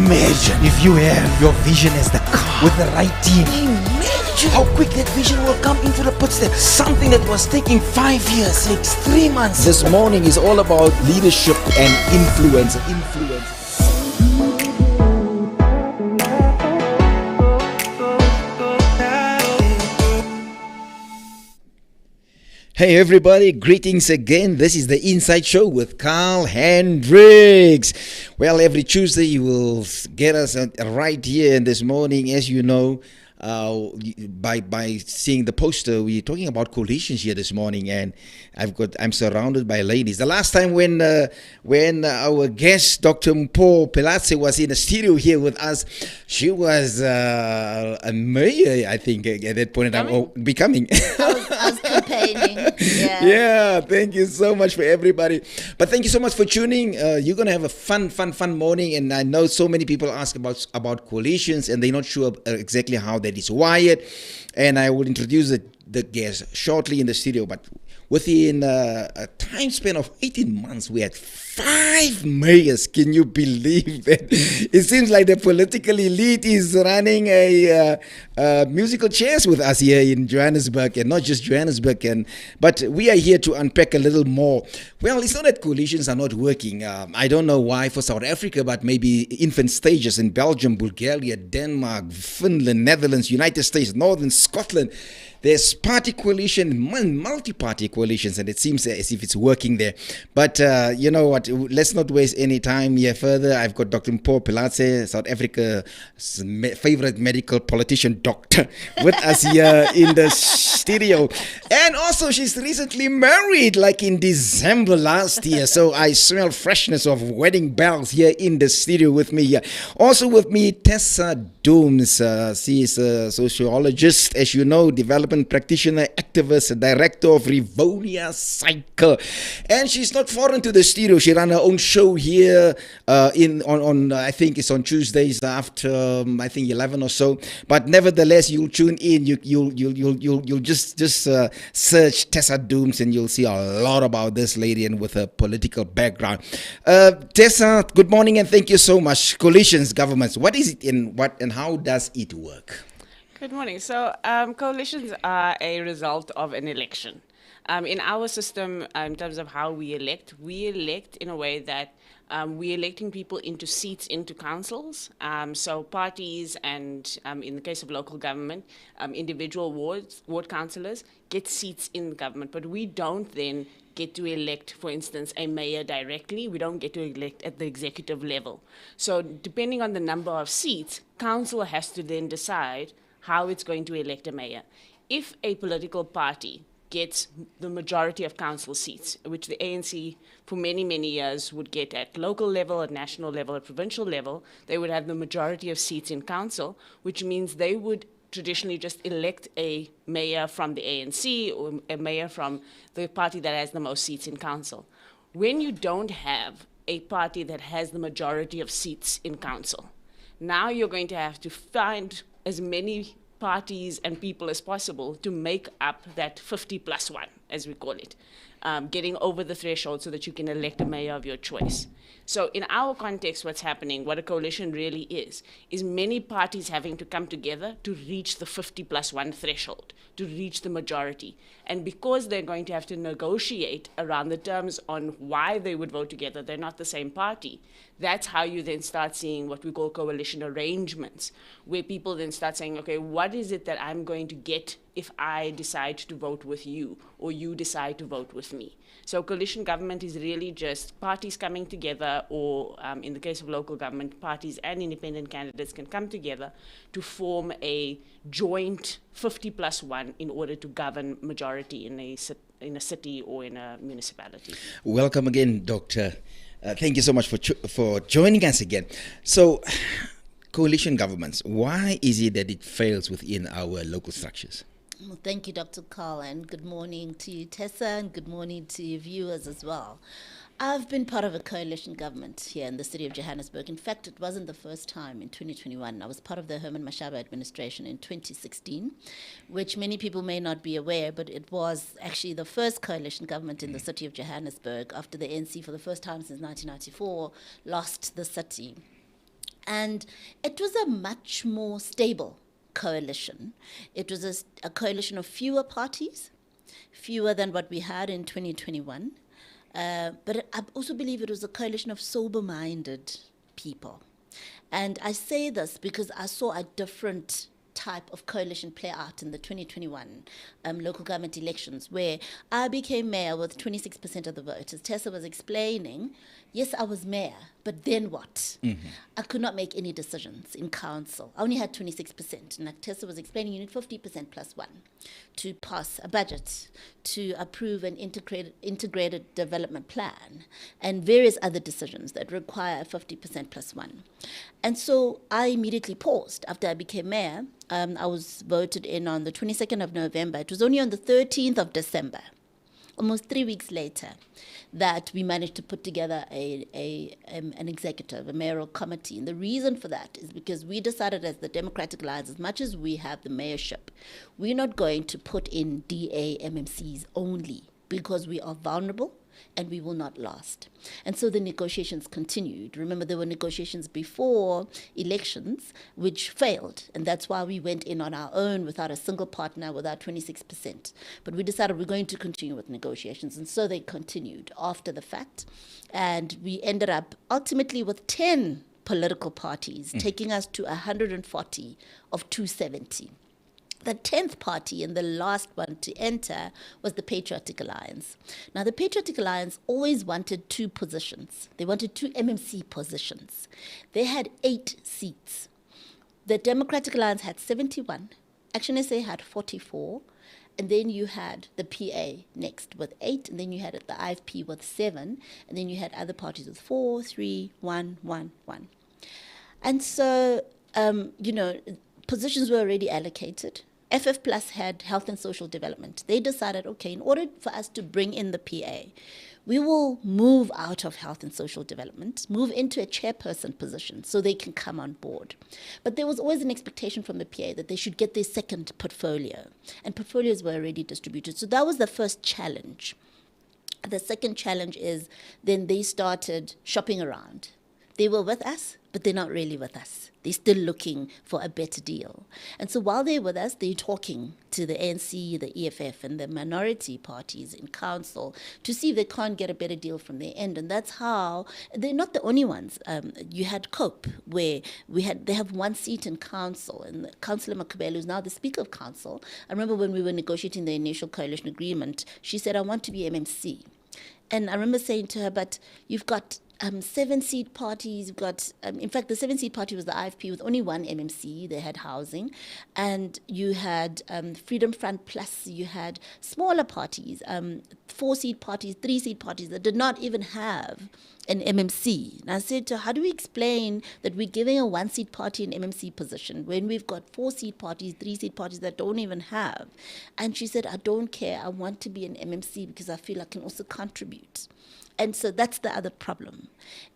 Imagine if you have your vision as the car with the right team. Imagine how quick that vision will come into the pit step. Something that was taking 5 years takes 3 months. This morning is all about leadership and influence. Hey everybody, greetings again. This is the Inside Show with Carl Hendricks. Well, every Tuesday you will get us right here in this morning, as you know. By seeing the poster, we're talking about coalitions here this morning, and I'm surrounded by ladies. The last time when our guest Dr. Mpho Phalaltse was in the studio here with us, she was a mayor, I think, at that point in time, becoming. I was campaigning. Yeah, thank you so much for everybody. But thank you so much for tuning. You're gonna have a fun morning, and I know so many people ask about coalitions, and they're not sure exactly how that is wired. And I will introduce the guest shortly in the studio. But within a time span of 18 months, we had 5 mayors. Can you believe that? It seems like the political elite is running a musical chairs with us here in Johannesburg, and not just Johannesburg. But we are here to unpack a little more. Well, it's not that coalitions are not working. I don't know why for South Africa, but maybe infant stages in Belgium, Bulgaria, Denmark, Finland, Netherlands, United States, Northern Scotland. There's party coalition, multi-party coalitions, and it seems as if it's working there. But you know what? Let's not waste any time here further. I've got Dr. Mpho Phalaltse, South Africa's favorite medical politician doctor, with us here in the studio. And also, she's recently married, like in December last year. So I smell freshness of wedding bells here in the studio with me here. Also with me, Tessa Dooms. She is a sociologist, as you know, development practitioner, activist, director of Rivonia Cycle, and she's not foreign to the studio. She ran her own show here on I think it's on Tuesdays after I think 11 or so. But nevertheless, you'll tune in. You'll just search Tessa Dooms, and you'll see a lot about this lady and with her political background. Tessa, good morning, and thank you so much. Coalitions, governments. What is it, and how does it work? Good morning. So coalitions are a result of an election. In our system, in terms of how we elect in a way that we're electing people into seats into councils. So parties and, in the case of local government, individual ward councillors get seats in government, but we don't then get to elect, for instance, a mayor directly. We don't get to elect at the executive level. So depending on the number of seats, council has to then decide how it's going to elect a mayor. If a political party gets the majority of council seats, which the ANC for many, many years would get at local level, at national level, at provincial level, they would have the majority of seats in council, which means they would traditionally just elect a mayor from the ANC or a mayor from the party that has the most seats in council. When you don't have a party that has the majority of seats in council, now you're going to have to find as many parties and people as possible to make up that 50 plus 1, as we call it, getting over the threshold so that you can elect a mayor of your choice. So in our context, what's happening, what a coalition really is many parties having to come together to reach the 50 plus 1 threshold, to reach the majority. And because they're going to have to negotiate around the terms on why they would vote together, they're not the same party. That's how you then start seeing what we call coalition arrangements, where people then start saying, okay, what is it that I'm going to get if I decide to vote with you or you decide to vote with me? So coalition government is really just parties coming together, or in the case of local government, parties and independent candidates can come together to form a joint 50 plus 1 in order to govern majority in a city or in a municipality. Welcome again, Doctor. Thank you so much for joining us again. So, coalition governments, why is it that it fails within our local structures? Well, thank you, Dr. Carl, and good morning to you, Tessa, and good morning to your viewers as well. I've been part of a coalition government here in the city of Johannesburg. In fact, it wasn't the first time in 2021. I was part of the Herman Mashaba administration in 2016, which many people may not be aware, but it was actually the first coalition government in the city of Johannesburg after the ANC, for the first time since 1994, lost the city. And it was a much more stable coalition. It was a coalition of fewer parties, fewer than what we had in 2021. But I also believe it was a coalition of sober-minded people. And I say this because I saw a different type of coalition play out in the 2021 local government elections, where I became mayor with 26% of the vote. As Tessa was explaining, yes, I was mayor, but then what? I could not make any decisions in council. I only had 26%. And like Tessa was explaining, you need 50% plus one to pass a budget, to approve an integrated development plan, and various other decisions that require 50% plus one. And so I immediately paused after I became mayor. I was voted in on the 22nd of November. It was only on the 13th of December, almost 3 weeks later, that we managed to put together an executive, a mayoral committee. And the reason for that is because we decided as the Democratic Alliance, as much as we have the mayorship, we're not going to put in DA MMCs only, because we are vulnerable and we will not last. And so the negotiations continued. Remember, there were negotiations before elections which failed, and that's why we went in on our own without a single partner, without 26%. But we decided we're going to continue with negotiations, and so they continued after the fact. And we ended up ultimately with 10 political parties, taking us to 140 of 270. The 10th party and the last one to enter was the Patriotic Alliance. Now, the Patriotic Alliance always wanted 2 positions. They wanted 2 MMC positions. They had 8 seats. The Democratic Alliance had 71. Action SA had 44. And then you had the PA next with 8. And then you had the IFP with 7. And then you had other parties with 4, 3, 1, 1, 1. And so, positions were already allocated. FF Plus had health and social development. They decided, okay, in order for us to bring in the PA, we will move out of health and social development, move into a chairperson position so they can come on board. But there was always an expectation from the PA that they should get their second portfolio, and portfolios were already distributed. So that was the first challenge. The second challenge is then they started shopping around. They were with us, but they're not really with us. They're still looking for a better deal. And so while they're with us, they're talking to the ANC, the EFF, and the minority parties in council to see if they can't get a better deal from their end. And that's how, they're not the only ones. You had COPE, where they have 1 seat in council, and Councillor Makubele, who's now the Speaker of Council, I remember when we were negotiating the initial coalition agreement, she said, I want to be MMC. And I remember saying to her, but you've got 7-seat parties. You've got, in fact, the 7-seat party was the IFP with only 1 MMC. They had housing. And you had Freedom Front Plus. You had smaller parties, 4-seat parties, 3-seat parties that did not even have an MMC. And I said to her, how do we explain that we're giving a 1-seat party an MMC position when we've got 4-seat parties, 3-seat parties that don't even have? And she said, I don't care. I want to be an MMC because I feel I can also contribute. And so that's the other problem,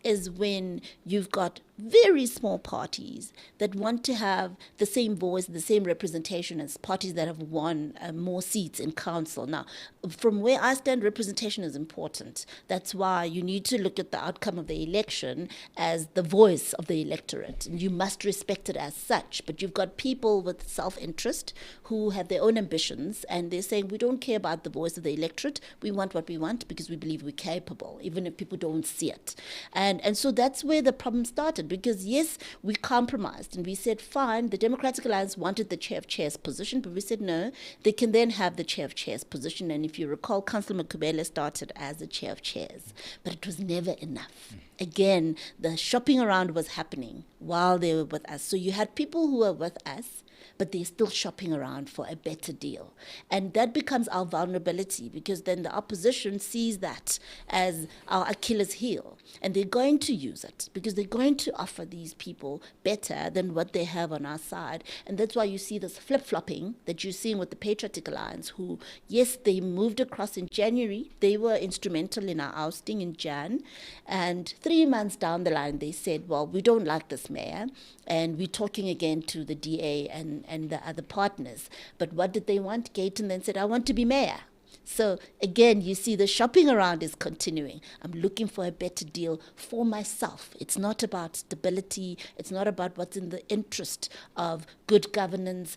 is when you've got very small parties that want to have the same voice, the same representation as parties that have won more seats in council. Now, from where I stand, representation is important. That's why you need to look at the outcome of the election as the voice of the electorate, and you must respect it as such. But you've got people with self-interest who have their own ambitions, and they're saying, we don't care about the voice of the electorate. We want what we want because we believe we're capable, even if people don't see it. And so that's where the problem started, because yes, we compromised and we said, fine, the Democratic Alliance wanted the chair of chairs position, but we said no, they can then have the chair of chairs position. And if you recall, Councillor Makubele started as the chair of chairs, but it was never enough. Again, the shopping around was happening while they were with us. So you had people who were with us, but they're still shopping around for a better deal. And that becomes our vulnerability, because then the opposition sees that as our Achilles heel. And they're going to use it because they're going to offer these people better than what they have on our side. And that's why you see this flip-flopping that you're seeing with the Patriotic Alliance, who, yes, they moved across in January. They were instrumental in our ousting in Jan. And 3 months down the line, they said, well, we don't like this mayor. And we're talking again to the DA and the other partners. But what did they want? Gayton then said, I want to be mayor. So again, you see the shopping around is continuing. I'm looking for a better deal for myself. It's not about stability. It's not about what's in the interest of good governance,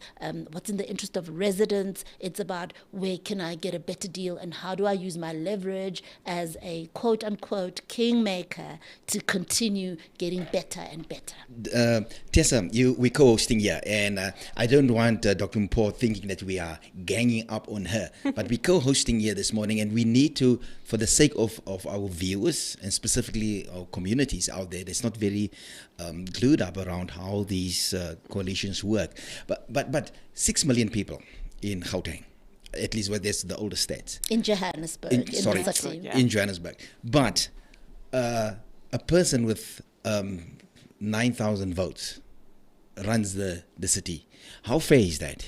what's in the interest of residents. It's about where can I get a better deal and how do I use my leverage as a quote unquote kingmaker to continue getting better and better. Tessa, we're co-hosting here, and I don't want Dr. Mpho thinking that we are ganging up on her, but we're co-hosting here this morning, and we need to, for the sake of our viewers, and specifically our communities out there, that's not very glued up around how these coalitions work. But 6 million people in Gauteng, at least where there's the oldest stats. In Johannesburg, in the city. Yeah. In Johannesburg. But a person with 9,000 votes runs the city. How fair is that?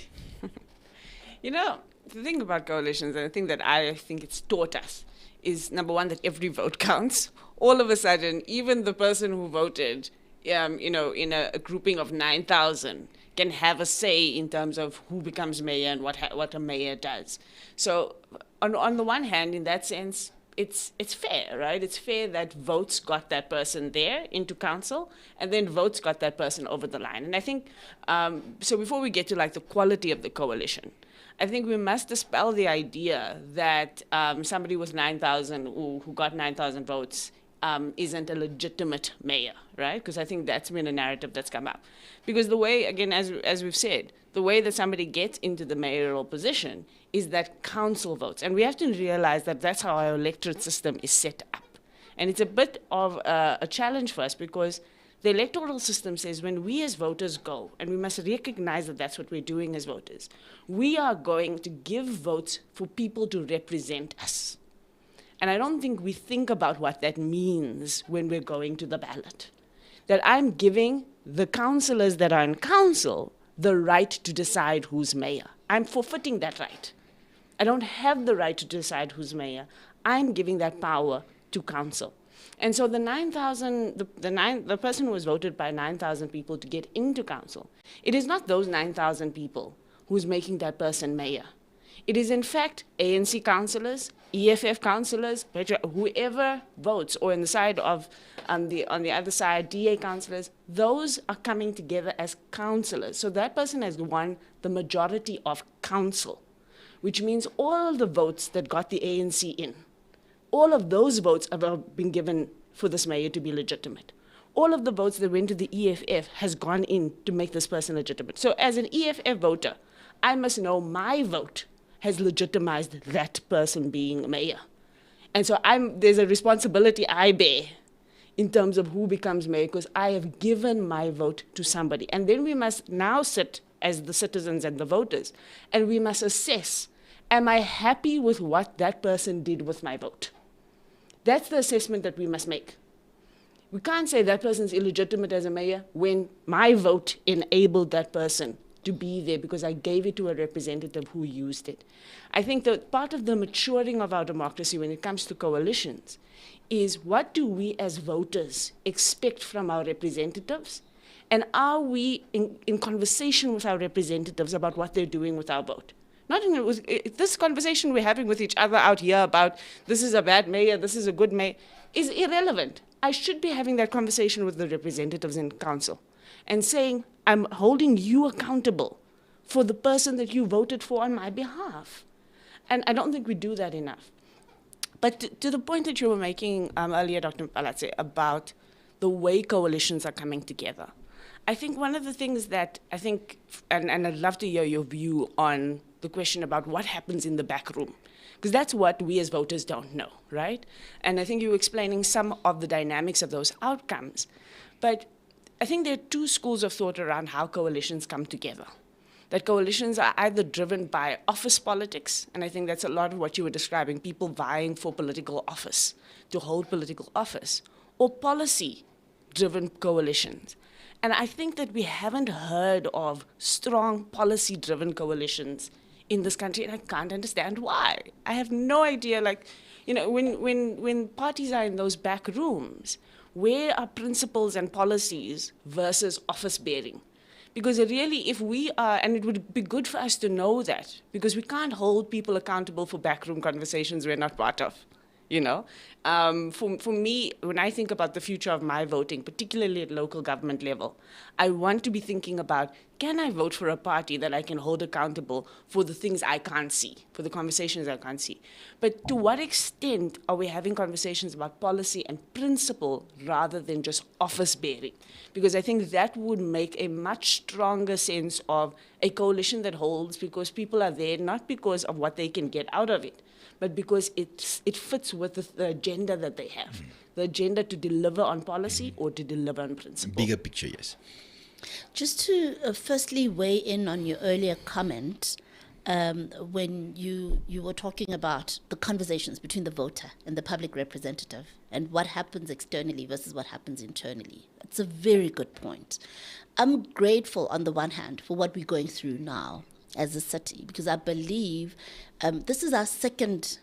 You know, the thing about coalitions, and the thing that I think it's taught us, is number one, that every vote counts. All of a sudden, even the person who voted, in a grouping of 9,000 can have a say in terms of who becomes mayor and what a mayor does. So on the one hand, in that sense, it's fair, right? It's fair that votes got that person there into council, and then votes got that person over the line. And I think, so before we get to like the quality of the coalition, I think we must dispel the idea that somebody with 9,000 who got 9,000 votes isn't a legitimate mayor, right? Because I think that's been a narrative that's come up. Because the way, again, as we've said, the way that somebody gets into the mayoral position is that council votes. And we have to realize that that's how our electorate system is set up. And it's a bit of a challenge for us because the electoral system says when we as voters go, and we must recognize that that's what we're doing as voters, we are going to give votes for people to represent us. And I don't think we think about what that means when we're going to the ballot. That I'm giving the councillors that are in council the right to decide who's mayor. I'm forfeiting that right. I don't have the right to decide who's mayor. I'm giving that power to council. And so the 9,000, the person who was voted by 9,000 people to get into council, it is not those 9,000 people who's making that person mayor. It is in fact ANC councillors, EFF councillors, whoever votes, or on the side of, on the other side, DA councillors, those are coming together as councillors. So that person has won the majority of council, which means all the votes that got the ANC in, all of those votes have been given for this mayor to be legitimate. All of the votes that went to the EFF has gone in to make this person legitimate. So as an EFF voter, I must know my vote has legitimized that person being mayor. And so there's a responsibility I bear in terms of who becomes mayor because I have given my vote to somebody. And then we must now sit as the citizens and the voters, and we must assess, am I happy with what that person did with my vote? That's the assessment that we must make. We can't say that person's illegitimate as a mayor when my vote enabled that person to be there because I gave it to a representative who used it. I think that part of the maturing of our democracy when it comes to coalitions is what do we as voters expect from our representatives? And are we in conversation with our representatives about what they're doing with our vote? Not in this conversation we're having with each other out here about this is a bad mayor, this is a good mayor, is irrelevant. I should be having that conversation with the representatives in council and saying, I'm holding you accountable for the person that you voted for on my behalf. And I don't think we do that enough. But to the point that you were making earlier, Dr. Phalatse, about the way coalitions are coming together, I think one of the things that I think, and I'd love to hear your view on the question about what happens in the back room, because that's what we as voters don't know, right? And I think you were explaining some of the dynamics of those outcomes. But I think there are two schools of thought around how coalitions come together. That coalitions are either driven by office politics, and I think that's a lot of what you were describing, people vying for political office, to hold political office, or policy-driven coalitions. And I think that we haven't heard of strong policy-driven coalitions in this country, and I can't understand why. I have no idea, when parties are in those back rooms, where are principles and policies versus office bearing? Because really, if we are, and it would be good for us to know that, because we can't hold people accountable for backroom conversations we're not part of. You know, for me, when I think about the future of my voting, particularly at local government level, I want to be thinking about, can I vote for a party that I can hold accountable for the things I can't see, for the conversations I can't see? But to what extent are we having conversations about policy and principle rather than just office bearing? Because I think that would make a much stronger sense of a coalition that holds because people are there, not because of what they can get out of it, but because it fits with the agenda that they have, the agenda to deliver on policy or to deliver on principle. Bigger picture, yes. Just to firstly weigh in on your earlier comment, when you were talking about the conversations between the voter and the public representative and what happens externally versus what happens internally. It's a very good point. I'm grateful on the one hand for what we're going through now as a city, because I believe this is our second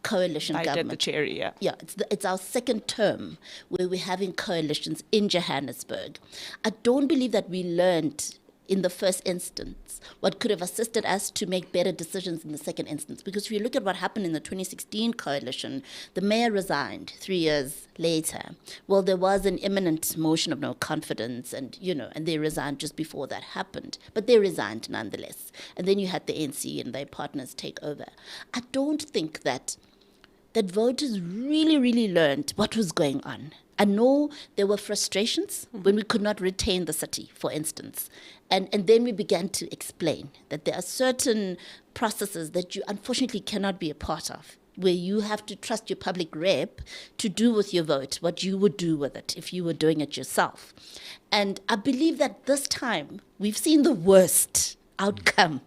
coalition Bite government. at the cherry, yeah. Yeah, it's our second term where we're having coalitions in Johannesburg. I don't believe that we learned in the first instance what could have assisted us to make better decisions in the second instance. Because if you look at what happened in the 2016 coalition, the mayor resigned 3 years later. Well, there was an imminent motion of no confidence and they resigned just before that happened. But they resigned nonetheless. And then you had the ANC and their partners take over. I don't think that voters really learned what was going on. I know there were frustrations when we could not retain the city, for instance. And then we began to explain that there are certain processes that you unfortunately cannot be a part of, where you have to trust your public rep to do with your vote what you would do with it if you were doing it yourself. And I believe that this time we've seen the worst outcome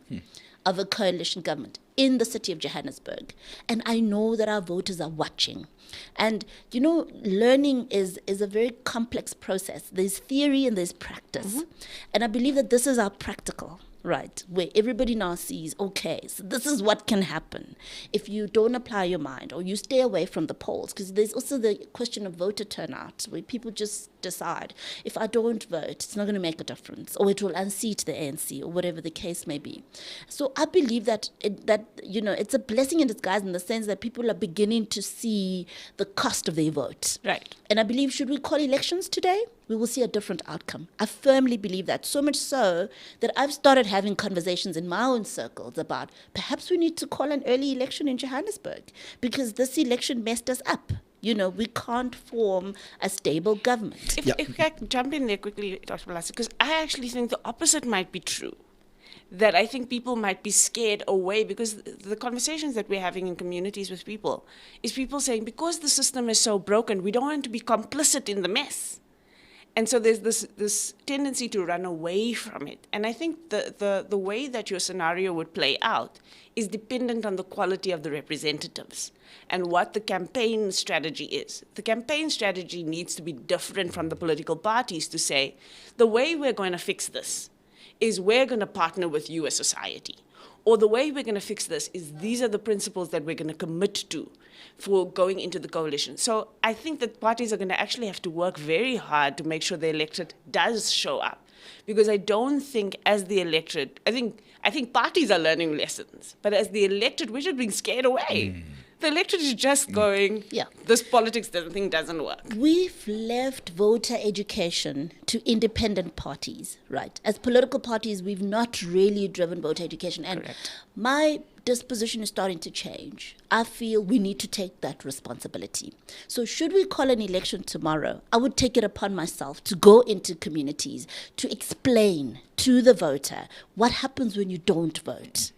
of a coalition government in the city of Johannesburg. And I know that our voters are watching. And, learning is a very complex process. There's theory and there's practice. And I believe that this is our practical, right, where everybody now sees, okay, so this is what can happen if you don't apply your mind or you stay away from the polls. Because there's also the question of voter turnout, where people just decide, if I don't vote, it's not going to make a difference, or it will unseat the ANC, or whatever the case may be. So I believe that it's a blessing in disguise in the sense that people are beginning to see the cost of their vote. Right. And I believe, should we call elections today, we will see a different outcome. I firmly believe that, so much so that I've started having conversations in my own circles about perhaps we need to call an early election in Johannesburg because this election messed us up. We can't form a stable government. If I can jump in there quickly, Dr. Phalaltse, because I actually think the opposite might be true. That I think people might be scared away, because the conversations that we're having in communities with people is people saying, because the system is so broken, we don't want to be complicit in the mess. And so there's this tendency to run away from it. And I think the way that your scenario would play out is dependent on the quality of the representatives and what the campaign strategy is. The campaign strategy needs to be different from the political parties to say, the way we're going to fix this is we're going to partner with you as society. Or the way we're going to fix this is these are the principles that we're going to commit to for going into the coalition. So I think that parties are going to actually have to work very hard to make sure the electorate does show up. Because I don't think as the electorate, I think parties are learning lessons, but as the electorate, we're just being scared away. The electorate is just going, this politics thing doesn't work. We've left voter education to independent parties, right? As political parties, we've not really driven voter education. And Correct. My disposition is starting to change. I feel we need to take that responsibility. So should we call an election tomorrow, I would take it upon myself to go into communities to explain to the voter what happens when you don't vote.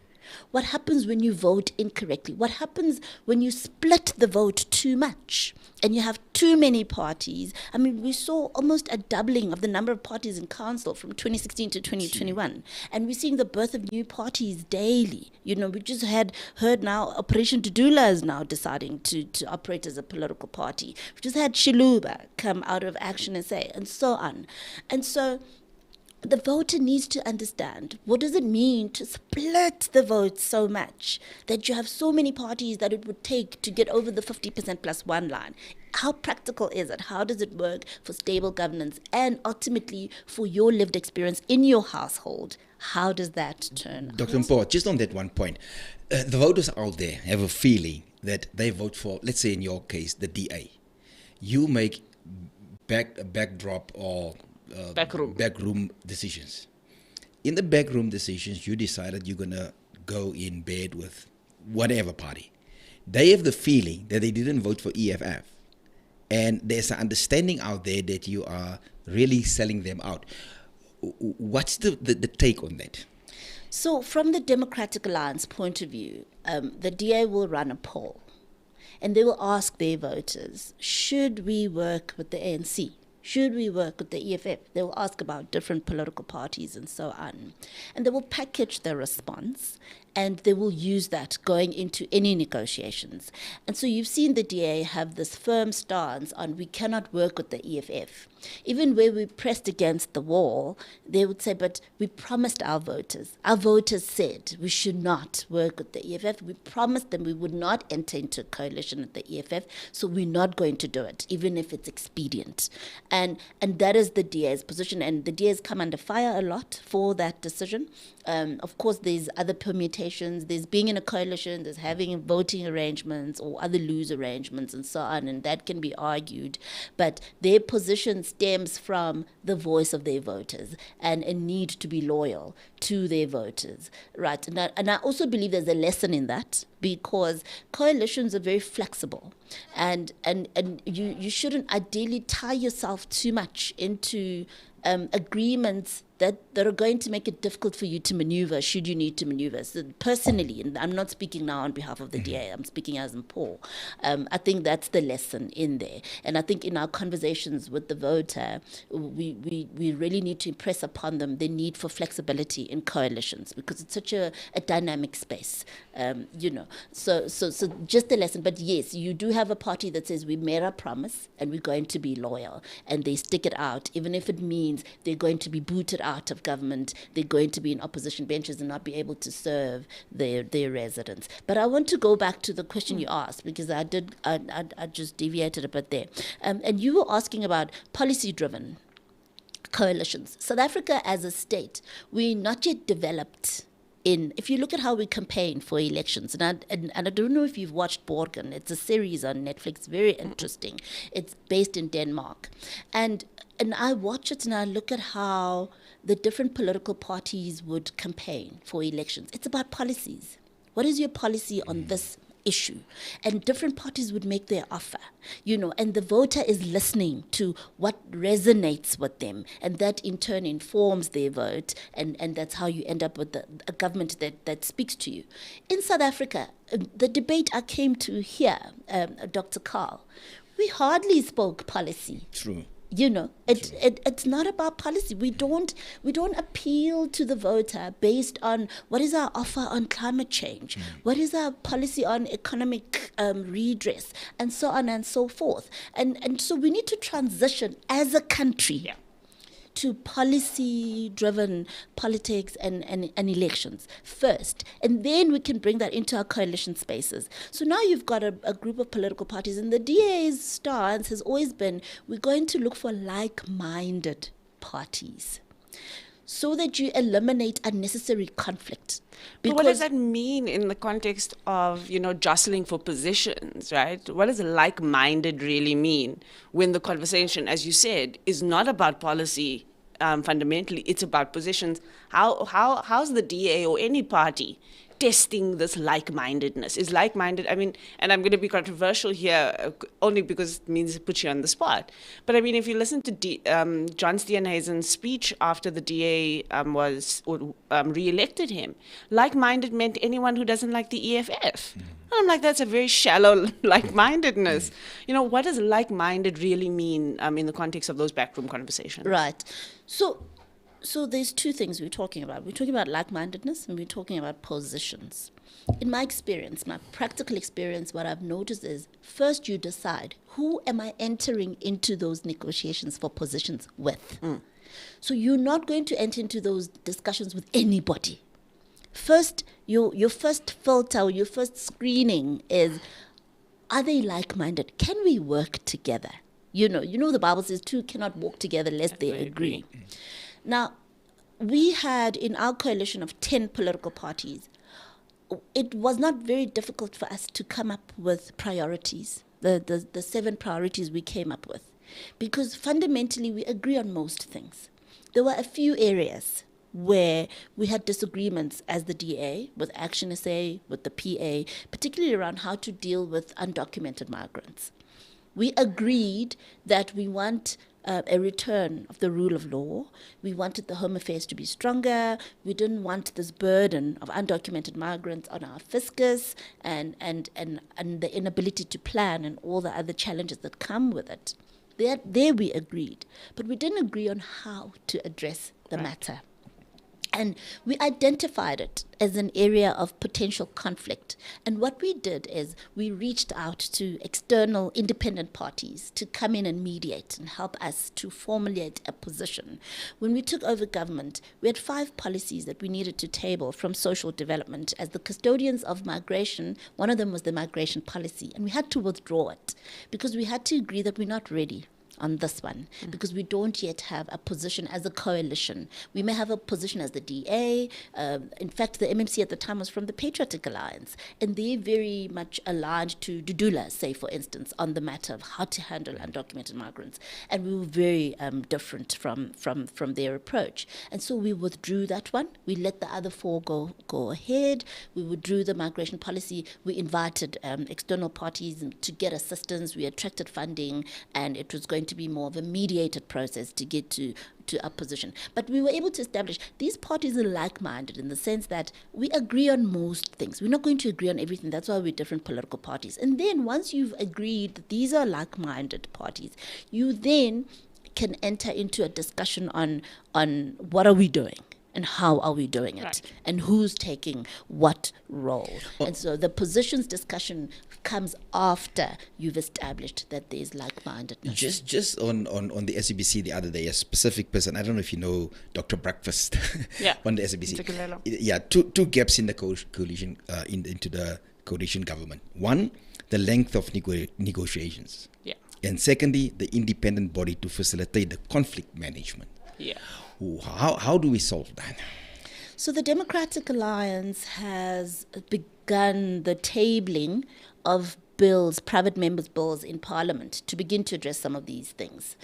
What happens when you vote incorrectly? What happens when you split the vote too much and you have too many parties? I mean, we saw almost a doubling of the number of parties in council from 2016 to 2021. And we're seeing the birth of new parties daily. We just heard now Operation Dudula is now deciding to operate as a political party. We just had Shiluba come out of Action SA and so on. And so the voter needs to understand, what does it mean to split the vote so much that you have so many parties that it would take to get over the 50% plus one line? How practical is it? How does it work for stable governance and ultimately for your lived experience in your household? How does that turn out? Dr. Mpho, just on that one point, the voters out there have a feeling that they vote for, let's say in your case, the DA. You make backdrop or backroom decisions. In the backroom decisions, you decided you're going to go in bed with whatever party. They have the feeling that they didn't vote for EFF. And there's an understanding out there that you are really selling them out. What's the take on that? So from the Democratic Alliance point of view, the DA will run a poll and they will ask their voters, should we work with the ANC? Should we work with the EFF? They will ask about different political parties and so on. And they will package their response and they will use that going into any negotiations. And so you've seen the DA have this firm stance on we cannot work with the EFF. Even where we pressed against the wall, they would say, but we promised our voters. Our voters said we should not work with the EFF. We promised them we would not enter into a coalition with the EFF, so we're not going to do it, even if it's expedient. And that is the DA's position, and the DA has come under fire a lot for that decision. Of course, there's other permutations. There's being in a coalition, there's having voting arrangements or other loose arrangements and so on, and that can be argued. But their position stems from the voice of their voters and a need to be loyal to their voters, right? And I also believe there's a lesson in that, because coalitions are very flexible, and you shouldn't ideally tie yourself too much into agreements that are going to make it difficult for you to maneuver should you need to maneuver. So personally, and I'm not speaking now on behalf of the DA, I'm speaking as Mpho, I think that's the lesson in there. And I think in our conversations with the voter, we really need to impress upon them the need for flexibility in coalitions, because it's such a dynamic space, So just a lesson. But yes, you do have a party that says we made our promise and we're going to be loyal, and they stick it out, even if it means they're going to be booted out of government, they're going to be in opposition benches and not be able to serve their residents. But I want to go back to the question you asked, because I just deviated a bit there. And you were asking about policy-driven coalitions. South Africa as a state, we're not yet developed if you look at how we campaign for elections, and I don't know if you've watched Borgen, it's a series on Netflix, very interesting. It's based in Denmark. And I watch it and I look at how the different political parties would campaign for elections. It's about policies. What is your policy on this issue? And different parties would make their offer, and the voter is listening to what resonates with them, and that in turn informs their vote, and that's how you end up with a government that speaks to you. In South Africa, the debate I came to here, Dr. Carl, we hardly spoke policy. True. It's not about policy. We don't appeal to the voter based on what is our offer on climate change, what is our policy on economic redress, and so on and so forth. And so we need to transition as a country to policy-driven politics and elections first. And then we can bring that into our coalition spaces. So now you've got a group of political parties, and the DA's stance has always been, we're going to look for like-minded parties so that you eliminate unnecessary conflict. But what does that mean in the context of, jostling for positions, right? What does like-minded really mean when the conversation, as you said, is not about policy fundamentally, it's about positions? How's the DA or any party testing this like-mindedness? Is like-minded, and I'm going to be controversial here only because it means it puts you on the spot. But if you listen to John Steenhuisen's speech after the DA re-elected him, like-minded meant anyone who doesn't like the EFF. And I'm like, that's a very shallow like-mindedness. What does like-minded really mean in the context of those backroom conversations? Right. So there's two things we're talking about. We're talking about like-mindedness and we're talking about positions. In my experience, my practical experience, what I've noticed is first you decide, who am I entering into those negotiations for positions with? So you're not going to enter into those discussions with anybody. First, your first filter, or your first screening is, are they like-minded? Can we work together? You know the Bible says two cannot walk together lest they agree. Now, we had in our coalition of 10 political parties, it was not very difficult for us to come up with priorities, the 7 priorities we came up with, because fundamentally we agree on most things. There were a few areas where we had disagreements as the DA, with Action SA, with the PA, particularly around how to deal with undocumented migrants. We agreed that we want a return of the rule of law. We wanted the Home Affairs to be stronger. We didn't want this burden of undocumented migrants on our fiscus and the inability to plan and all the other challenges that come with it. There we agreed, but we didn't agree on how to address the matter. And we identified it as an area of potential conflict. And what we did is we reached out to external independent parties to come in and mediate and help us to formulate a position. When we took over government, we had 5 policies that we needed to table from social development. As the custodians of migration, one of them was the migration policy. And we had to withdraw it because we had to agree that we're not ready on this one, because we don't yet have a position as a coalition. We may have a position as the DA. In fact, the MMC at the time was from the Patriotic Alliance, and they very much aligned to Dudula, say, for instance, on the matter of how to handle undocumented migrants. And we were very different from their approach. And so we withdrew that one. We let the other 4 go ahead. We withdrew the migration policy. We invited external parties to get assistance. We attracted funding, and it was going to be more of a mediated process to get to our position. But we were able to establish these parties are like-minded in the sense that we agree on most things. We're not going to agree on everything. That's why we're different political parties. And then once you've agreed that these are like-minded parties, you then can enter into a discussion on what are we doing and how are we doing it, and who's taking what role. And so the positions discussion comes after you've established that there's like-mindedness. Just on the SABC the other day, a specific person, I don't know if you know Dr. Breakfast on the SABC. Yeah, two gaps in the coalition, into the coalition government. One, the length of negotiations. Yeah. And secondly, the independent body to facilitate the conflict management. Yeah. How do we solve that? So the Democratic Alliance has begun the tabling of bills, private members' bills in Parliament to begin to address some of these things.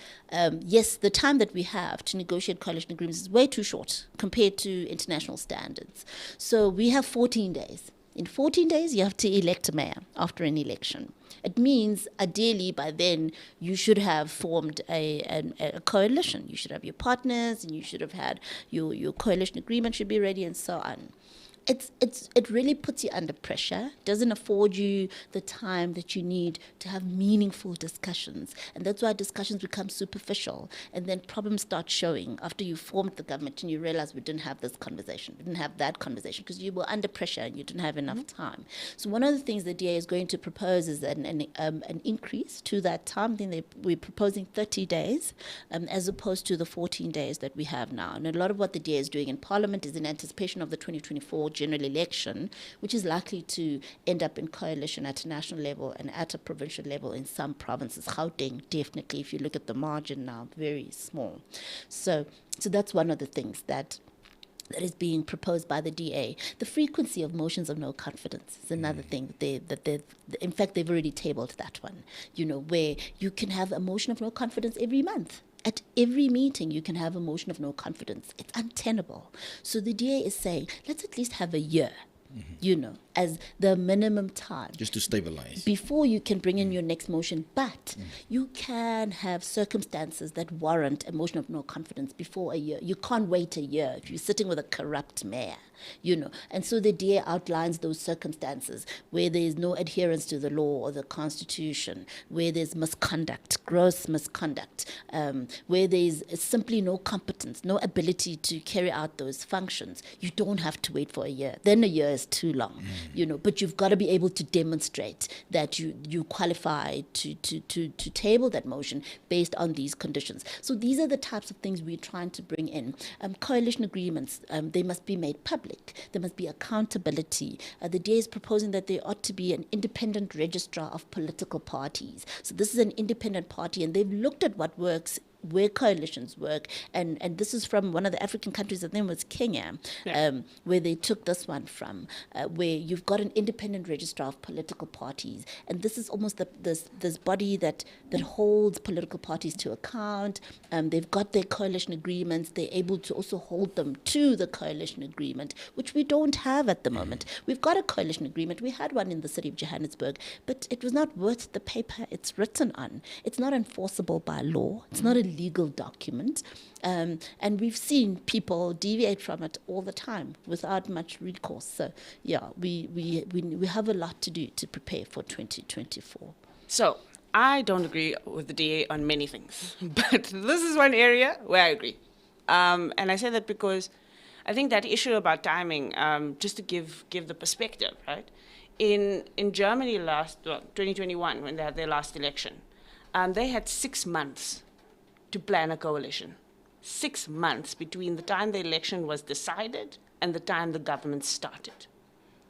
Yes, the time that we have to negotiate coalition agreements is way too short compared to international standards. So we have 14 days. In 14 days, you have to elect a mayor after an election. It means, ideally, by then, you should have formed a coalition. You should have your partners, and you should have had your coalition agreement should be ready, and so on. It really puts you under pressure, doesn't afford you the time that you need to have meaningful discussions. And that's why discussions become superficial. And then problems start showing after you formed the government and you realize we didn't have this conversation, we didn't have that conversation, because you were under pressure and you didn't have enough time. So one of the things the DA is going to propose is an increase to that time. Then we're proposing 30 days as opposed to the 14 days that we have now. And a lot of what the DA is doing in Parliament is in anticipation of the 2024 general election, which is likely to end up in coalition at a national level and at a provincial level in some provinces. Gauteng, definitely, if you look at the margin now, very small. So that's one of the things that is being proposed by the DA. The frequency of motions of no confidence is another thing in fact, they've already tabled that one, where you can have a motion of no confidence every month. At every meeting, you can have a motion of no confidence. It's untenable. So the DA is saying, let's at least have a year, as the minimum time. Just to stabilize. Before you can bring in your next motion. But you can have circumstances that warrant a motion of no confidence before a year. You can't wait a year if you're sitting with a corrupt mayor. And so the DA outlines those circumstances where there is no adherence to the law or the constitution, where there's misconduct, gross misconduct, where there's simply no competence, no ability to carry out those functions. You don't have to wait for a year. Then a year is too long, but you've got to be able to demonstrate that you qualify to table that motion based on these conditions. So these are the types of things we're trying to bring in. Coalition agreements, they must be made public. There must be accountability. The DA is proposing that there ought to be an independent registrar of political parties. So this is an independent party, and they've looked at what works, where coalitions work, and this is from one of the African countries, I think it was Kenya, where they took this one from, where you've got an independent registrar of political parties, and this is almost this body that holds political parties to account. They've got their coalition agreements. They're able to also hold them to the coalition agreement, which we don't have at the moment. We've got a coalition agreement. We had one in the city of Johannesburg, but it was not worth the paper it's written on. It's not enforceable by law. It's not a legal document, and we've seen people deviate from it all the time without much recourse. So we have a lot to do to prepare for 2024. So I don't agree with the DA on many things, but this is one area where I agree, and I say that because I think that issue about timing, just to give the perspective, right? In Germany 2021, when they had their last election, they had 6 months to plan a coalition. 6 months between the time the election was decided and the time the government started.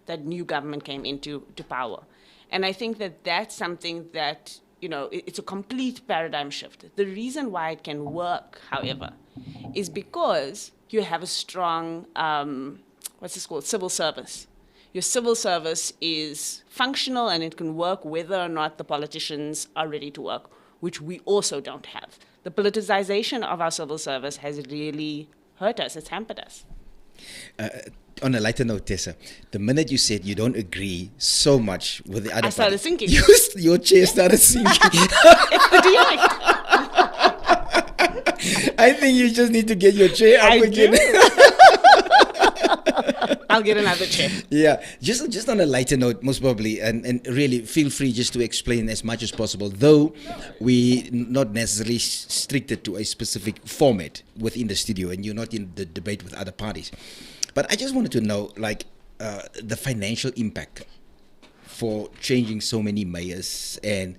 That new government came into power. And I think that that's something that, it's a complete paradigm shift. The reason why it can work, however, is because you have a strong, civil service. Your civil service is functional and it can work whether or not the politicians are ready to work, which we also don't have. The politicization of our civil service has really hurt us. It's hampered us. On a lighter note, Tessa, the minute you said you don't agree so much with the other I started sinking. Your chair started sinking. It's the DA. I think you just need to get your chair up again. I'll get another chair. Yeah, just on a lighter note, most probably, and really feel free just to explain as much as possible, though we not necessarily stricted to a specific format within the studio, and you're not in the debate with other parties. But I just wanted to know, the financial impact for changing so many mayors and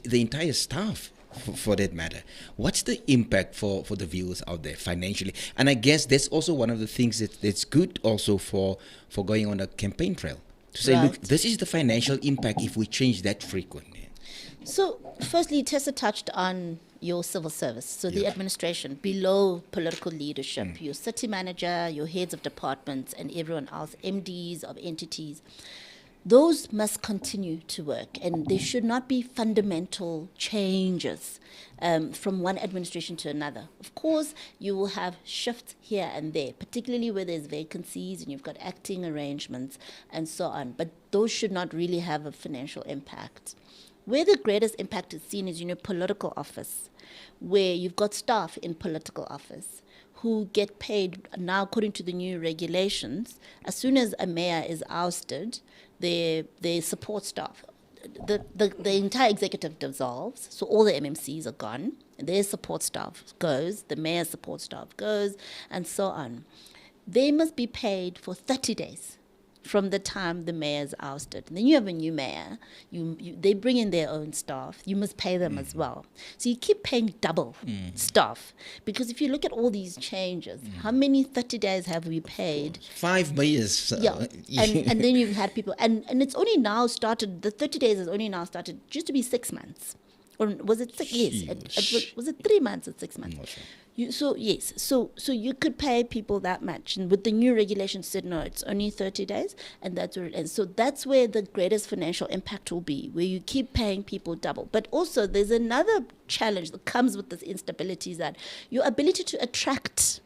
the entire staff, for that matter. What's the impact for the viewers out there financially? And I guess that's also one of the things that's good also for going on a campaign trail. To say, look, this is the financial impact if we change that frequently. So, firstly, Tessa touched on your civil service, so the administration below political leadership, your city manager, your heads of departments, and everyone else, MDs of entities. Those must continue to work, and there should not be fundamental changes from one administration to another. Of course, you will have shifts here and there, particularly where there's vacancies and you've got acting arrangements and so on, but those should not really have a financial impact. Where the greatest impact is seen is, political office, where you've got staff in political office who get paid now according to the new regulations. As soon as a mayor is ousted, their support staff, the entire executive dissolves, so all the MMCs are gone, and their support staff goes, the mayor's support staff goes, and so on. They must be paid for 30 days from the time the mayor is ousted. And then you have a new mayor, they bring in their own staff, you must pay them as well. So you keep paying double staff, because if you look at all these changes, how many 30 days have we paid? 5 mayors. Yeah, and then you've had people, and it's only now started, the 30 days has only now started, used to be 6 months. Or was it 6? Yes, was it 3 months or 6 months? So you could pay people that much, and with the new regulations said no, it's only 30 days, and that's where it ends. So that's where the greatest financial impact will be, where you keep paying people double. But also there's another challenge that comes with this instability, is that your ability to attract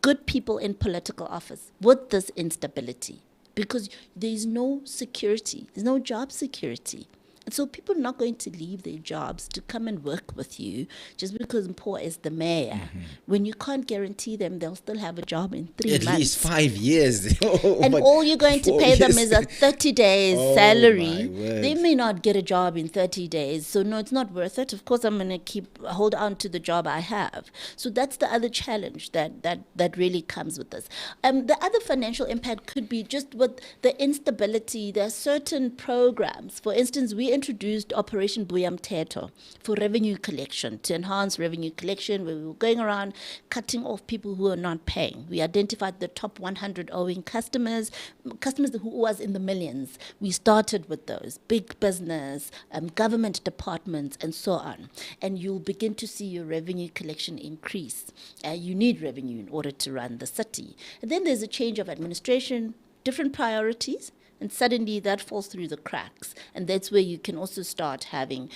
good people in political office with this instability, because there's no security, there's no job security. And so people are not going to leave their jobs to come and work with you just because Mpho is the mayor. When you can't guarantee them, they'll still have a job in 3 At months. least 5 years. And But all you're going to 4 pay them years. is a 30 days Oh, salary. my word. They may not get a job in 30 days. So no, it's not worth it. Of course, I'm going to hold on to the job I have. So that's the other challenge that really comes with this. The other financial impact could be just with the instability. There are certain programs. For instance, we introduced Operation Buyamteto for revenue collection, to enhance revenue collection, where we were going around cutting off people who are not paying. We identified the top 100 owing customers who was in the millions. We started with those, big business, government departments, and so on. And you'll begin to see your revenue collection increase. You need revenue in order to run the city. And then there's a change of administration, different priorities, and suddenly that falls through the cracks. And that's where you can also start having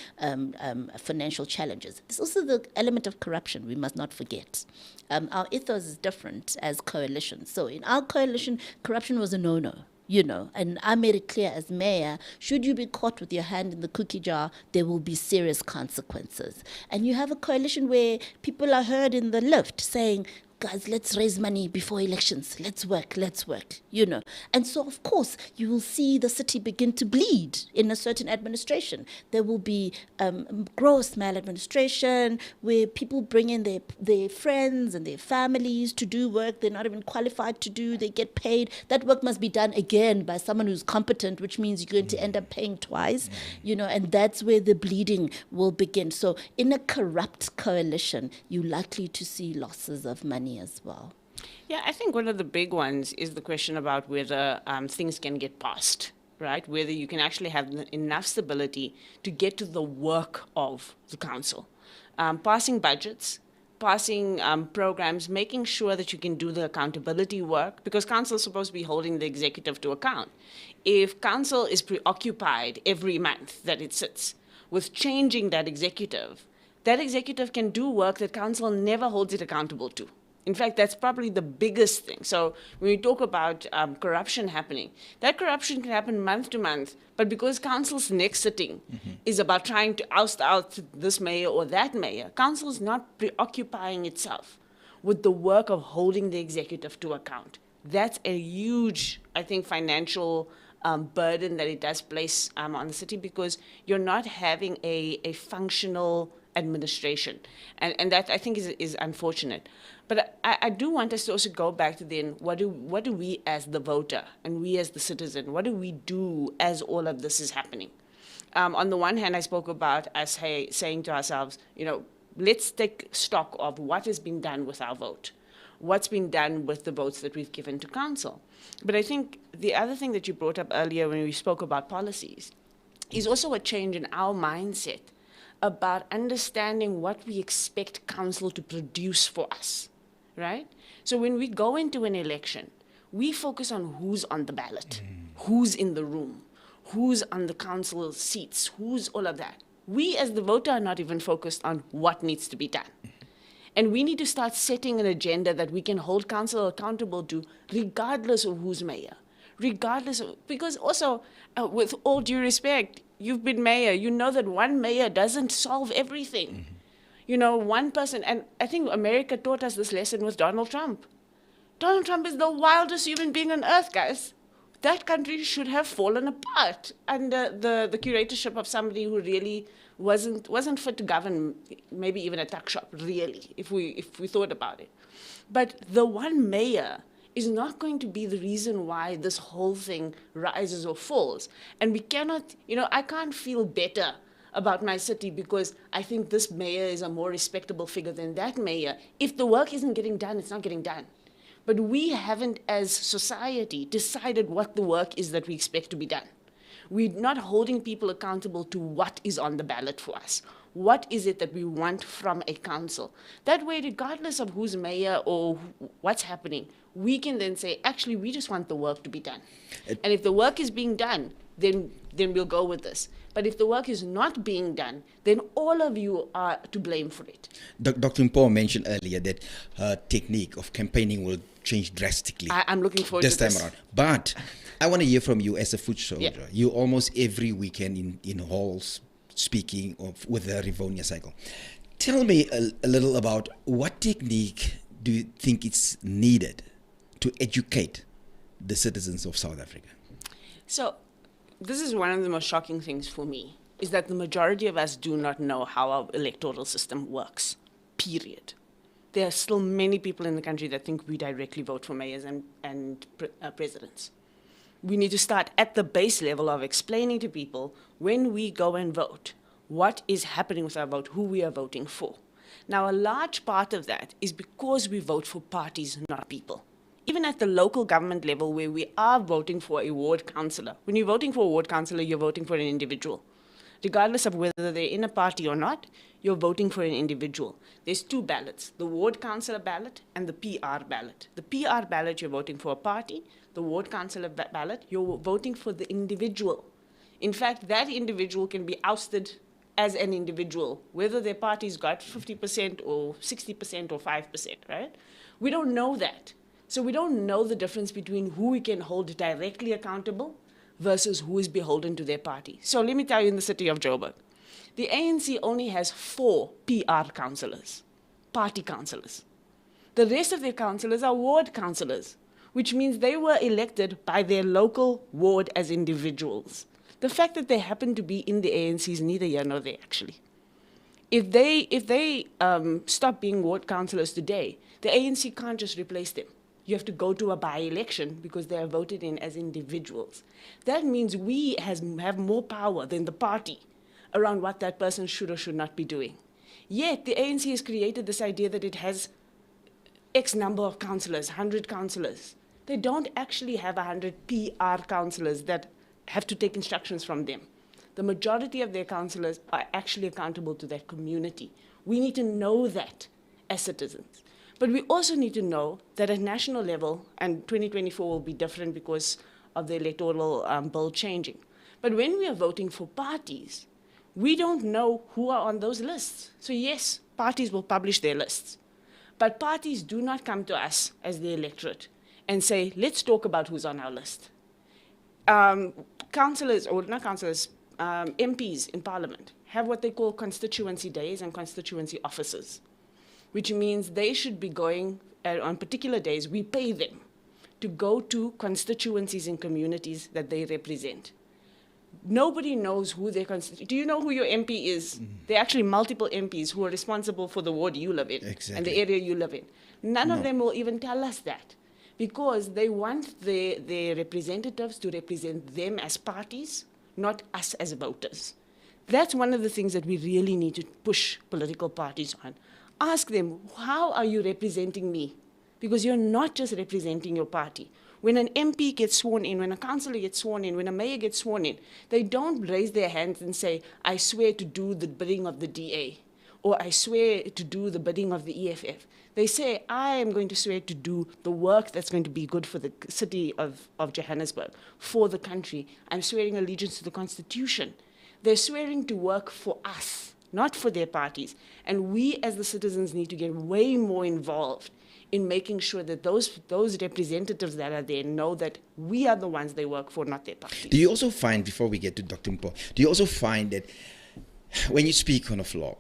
financial challenges. There's also the element of corruption we must not forget. Our ethos is different as coalitions. So in our coalition, corruption was a no-no. And I made it clear as mayor, should you be caught with your hand in the cookie jar, there will be serious consequences. And you have a coalition where people are heard in the lift saying, guys, let's raise money before elections. Let's work. And so, of course, you will see the city begin to bleed in a certain administration. There will be gross maladministration where people bring in their friends and their families to do work they're not even qualified to do. They get paid. That work must be done again by someone who's competent, which means you're going to end up paying twice, and that's where the bleeding will begin. So in a corrupt coalition, you're likely to see losses of money as well. Yeah, I think one of the big ones is the question about whether things can get passed, right? Whether you can actually have enough stability to get to the work of the council. Passing budgets, passing programs, making sure that you can do the accountability work, because council is supposed to be holding the executive to account. If council is preoccupied every month that it sits with changing that executive can do work that council never holds it accountable to. In fact, that's probably the biggest thing. So when we talk about corruption happening, that corruption can happen month to month, but because council's next sitting is about trying to oust out this mayor or that mayor, council is not preoccupying itself with the work of holding the executive to account. That's a huge, I think, financial burden that it does place on the city, because you're not having a functional administration. And that, I think, is unfortunate. But I do want us to also go back to then, what do we as the voter and we as the citizen, what do we do as all of this is happening? On the one hand, I spoke about us saying to ourselves, let's take stock of what has been done with our vote, what's been done with the votes that we've given to council. But I think the other thing that you brought up earlier when we spoke about policies is also a change in our mindset about understanding what we expect council to produce for us, right? So when we go into an election, we focus on who's on the ballot, who's in the room, who's on the council seats, who's all of that. We as the voter are not even focused on what needs to be done. And we need to start setting an agenda that we can hold council accountable to, regardless of who's mayor, because also, with all due respect, you've been mayor, you know that one mayor doesn't solve everything. One person, and I think America taught us this lesson with Donald Trump. Donald Trump is the wildest human being on earth, guys. That country should have fallen apart under the curatorship of somebody who really wasn't fit to govern, maybe even a tuck shop, really, if we thought about it. But the one mayor is not going to be the reason why this whole thing rises or falls. And we cannot, I can't feel better about my city because I think this mayor is a more respectable figure than that mayor. If the work isn't getting done, it's not getting done. But we haven't, as society, decided what the work is that we expect to be done. We're not holding people accountable to what is on the ballot for us. What is it that we want from a council? That way, regardless of who's mayor or what's happening, we can then say, actually, we just want the work to be done. And if the work is being done, then we'll go with this. But if the work is not being done, then all of you are to blame for it. Dr. Mpho mentioned earlier that her technique of campaigning will change drastically. I'm looking forward this to this. time around. But I want to hear from you as a foot soldier. Yeah. You almost every weekend in halls speaking with the Rivonia cycle. Tell me a little about what technique do you think it's needed to educate the citizens of South Africa? So this is one of the most shocking things for me, is that the majority of us do not know how our electoral system works, period. There are still many people in the country that think we directly vote for mayors and presidents. We need to start at the base level of explaining to people when we go and vote, what is happening with our vote, who we are voting for. Now, a large part of that is because we vote for parties, not people. Even at the local government level where we are voting for a ward councillor, when you're voting for a ward councillor, you're voting for an individual. Regardless of whether they're in a party or not, you're voting for an individual. There's two ballots, the ward councillor ballot and the PR ballot. The PR ballot, you're voting for a party. The ward councillor ballot, you're voting for the individual. In fact, that individual can be ousted as an individual, whether their party's got 50% or 60% or 5%, right? We don't know that. So we don't know the difference between who we can hold directly accountable versus who is beholden to their party. So let me tell you, in the city of Joburg, the ANC only has 4 PR councillors, party councillors. The rest of their councillors are ward councillors, which means they were elected by their local ward as individuals. The fact that they happen to be in the ANC is neither here nor there, actually. If they stop being ward councillors today, the ANC can't just replace them. You have to go to a by-election because they are voted in as individuals. That means we have more power than the party around what that person should or should not be doing. Yet the ANC has created this idea that it has X number of councillors, 100 councillors. They don't actually have 100 PR councillors that have to take instructions from them. The majority of their councillors are actually accountable to their community. We need to know that as citizens. But we also need to know that at national level, and 2024 will be different because of the electoral bill changing. But when we are voting for parties, we don't know who are on those lists. So yes, parties will publish their lists. But parties do not come to us as the electorate and say, let's talk about who's on our list. MPs in Parliament have what they call constituency days and constituency offices, which means they should be going on particular days. We pay them to go to constituencies and communities that they represent. Nobody knows who their Do you know who your MP is? Mm-hmm. There are actually multiple MPs who are responsible for the ward you live in and the area you live in. None of them will even tell us that, because they want their representatives to represent them as parties, not us as voters. That's one of the things that we really need to push political parties on. Ask them, how are you representing me? Because you're not just representing your party. When an MP gets sworn in, when a councillor gets sworn in, when a mayor gets sworn in, they don't raise their hands and say, I swear to do the bidding of the DA, or I swear to do the bidding of the EFF. They say, I am going to swear to do the work that's going to be good for the city of Johannesburg, for the country. I'm swearing allegiance to the Constitution. They're swearing to work for us, not for their parties. And we as the citizens need to get way more involved in making sure that those representatives that are there know that we are the ones they work for, not their parties. Do you also find, before we get to Dr. Mpho, do you also find that when you speak on a floor,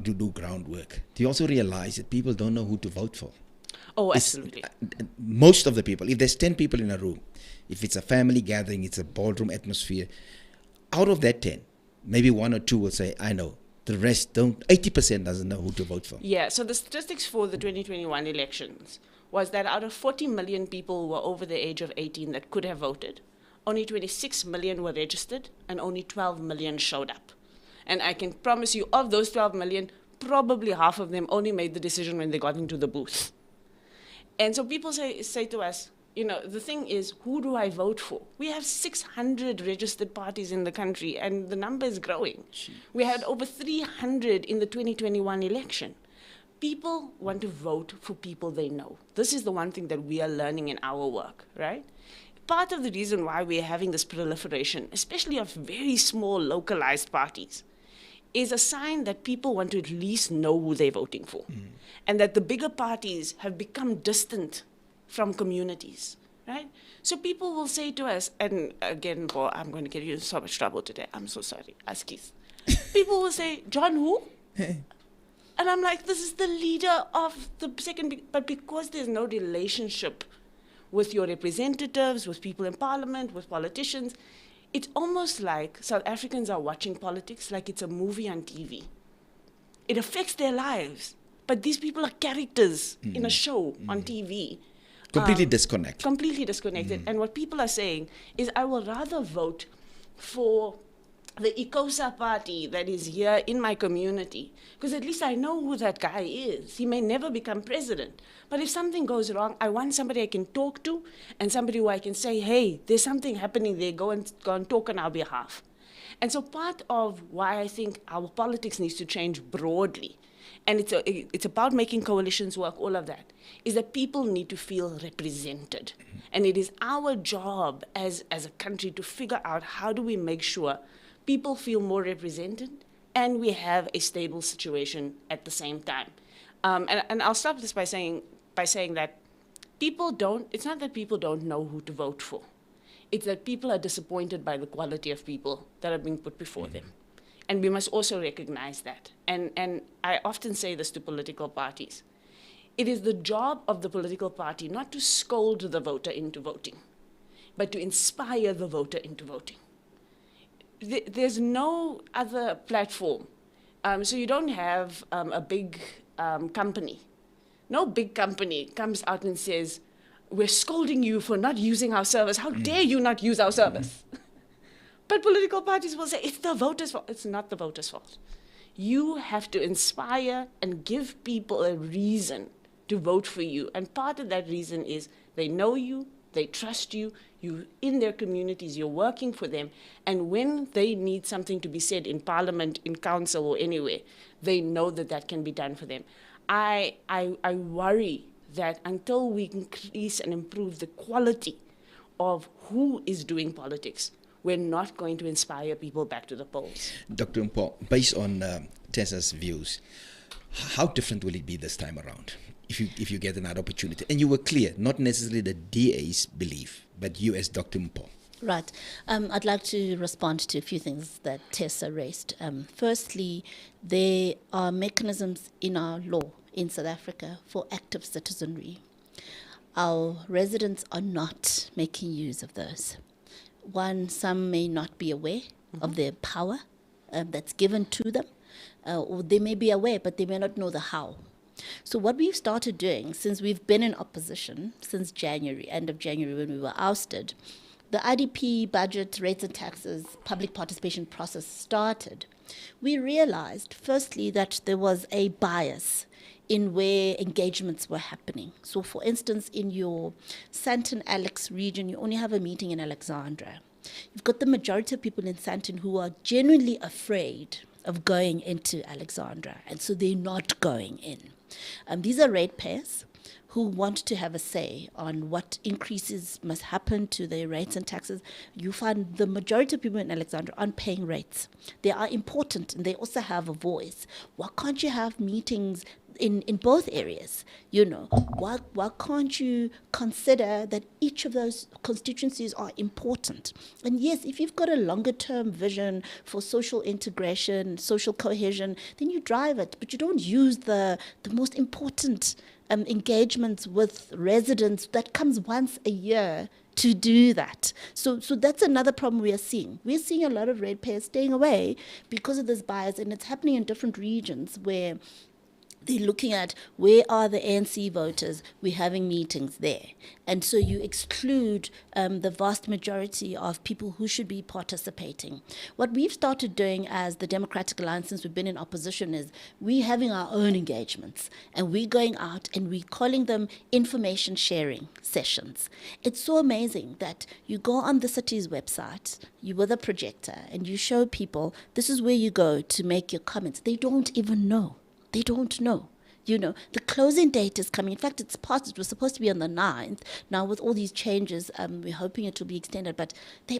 do groundwork, do you also realize that people don't know who to vote for? Oh, absolutely. Most of the people, if there's 10 people in a room, if it's a family gathering, it's a ballroom atmosphere, out of that 10, maybe 1 or 2 will say, I know. The rest don't, 80% doesn't know who to vote for. Yeah, so the statistics for the 2021 elections was that out of 40 million people who were over the age of 18 that could have voted, only 26 million were registered and only 12 million showed up. And I can promise you, of those 12 million, probably half of them only made the decision when they got into the booth. And so people say to us, you know, the thing is, who do I vote for? We have 600 registered parties in the country, and the number is growing. Jeez. We had over 300 in the 2021 election. People want to vote for people they know. This is the one thing that we are learning in our work, right? part of the reason why we're having this proliferation, especially of very small localized parties, is a sign that people want to at least know who they're voting for, and that the bigger parties have become distant from communities, right? So people will say to us, and again, boy, I'm going to get you in so much trouble today. I'm so sorry, Askies. People will say, John who? And I'm like, this is the leader of the second, but because there's no relationship with your representatives, with people in parliament, with politicians, it's almost like South Africans are watching politics like it's a movie on TV. It affects their lives, but these people are characters in a show on TV. Completely disconnected. Completely disconnected. And what people are saying is, I will rather vote for the ICOSA party that is here in my community, because at least I know who that guy is. He may never become president, but if something goes wrong, I want somebody I can talk to and somebody who I can say, hey, there's something happening there, go and talk on our behalf. And so part of why I think our politics needs to change broadly, and it's about making coalitions work, all of that, is that people need to feel represented. And it is our job as a country to figure out how do we make sure people feel more represented and we have a stable situation at the same time. And I'll stop this by saying that it's not that people don't know who to vote for. It's that people are disappointed by the quality of people that are being put before them. And we must also recognize that. And I often say this to political parties. It is the job of the political party not to scold the voter into voting, but to inspire the voter into voting. There's no other platform. So you don't have a big company. No big company comes out and says, we're scolding you for not using our service. How dare you not use our service? But political parties will say, it's the voters' fault. It's not the voters' fault. You have to inspire and give people a reason to vote for you. And part of that reason is they know you, they trust you, you're in their communities, you're working for them. And when they need something to be said in parliament, in council, or anywhere, they know that that can be done for them. I worry that until we increase and improve the quality of who is doing politics, we're not going to inspire people back to the polls. Dr. Mpho, based on Tessa's views, how different will it be this time around if you get another opportunity? And you were clear, not necessarily the DA's belief, but you as Dr. Mpho. Right. I'd like to respond to a few things that Tessa raised. Firstly, there are mechanisms in our law in South Africa for active citizenry. Our residents are not making use of those. One, some may not be aware of their power that's given to them, or they may be aware, but they may not know the how. So what we've started doing, since we've been in opposition since January, end of January when we were ousted, the IDP budget, rates and taxes, public participation process started. We realized, firstly, that there was a bias in where engagements were happening. So for instance, in your Sandton Alex region, you only have a meeting in Alexandra. You've got the majority of people in Sandton who are genuinely afraid of going into Alexandra, and so they're not going in. These are ratepayers who want to have a say on what increases must happen to their rates and taxes. You find the majority of people in Alexandra aren't paying rates. They are important and they also have a voice. Why can't you have meetings in both areas? You know, why can't you consider that each of those constituencies are important? And yes, if you've got a longer term vision for social integration, social cohesion, then you drive it, but you don't use the most important engagements with residents that comes once a year to do that. So that's another problem we are seeing. We're seeing a lot of ratepayers staying away because of this bias, and it's happening in different regions where they're looking at where are the ANC voters, we're having meetings there. And so you exclude the vast majority of people who should be participating. What we've started doing as the Democratic Alliance since we've been in opposition is we're having our own engagements, and we're going out and we're calling them information sharing sessions. It's so amazing that you go on the city's website, you with a projector, and you show people this is where you go to make your comments. They don't even know. They don't know. You know, the closing date is coming. In fact, it's past. It was supposed to be on the 9th. Now, with all these changes, we're hoping it will be extended. But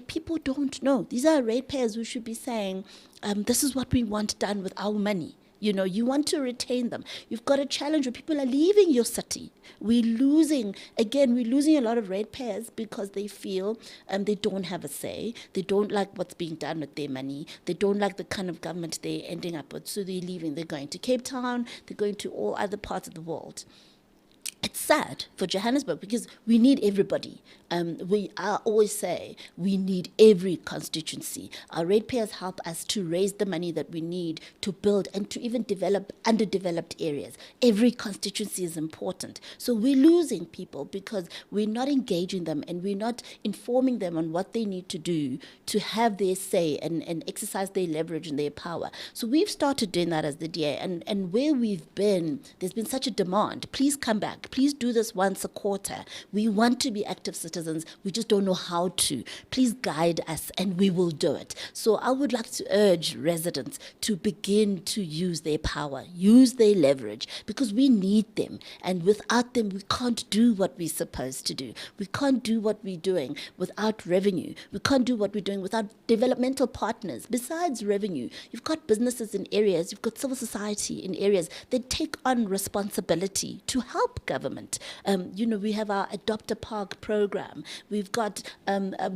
people don't know. These are ratepayers who should be saying, this is what we want done with our money. You know, you want to retain them. You've got a challenge where people are leaving your city. We're losing a lot of ratepayers because they feel they don't have a say. They don't like what's being done with their money. They don't like the kind of government they're ending up with. So they're leaving. They're going to Cape Town. They're going to all other parts of the world. It's sad for Johannesburg because we need everybody. I always say we need every constituency. Our ratepayers help us to raise the money that we need to build and to even develop underdeveloped areas. Every constituency is important. So we're losing people because we're not engaging them and we're not informing them on what they need to do to have their say and exercise their leverage and their power. So we've started doing that as the DA. And where we've been, there's been such a demand. Please come back. Please do this once a quarter. We want to be active citizens. We just don't know how to. Please guide us and we will do it. So I would like to urge residents to begin to use their power, use their leverage, because we need them. And without them, we can't do what we're supposed to do. We can't do what we're doing without revenue. We can't do what we're doing without developmental partners. Besides revenue, you've got businesses in areas, you've got civil society in areas that take on responsibility to help government. We have our Adopt a Park program. We've got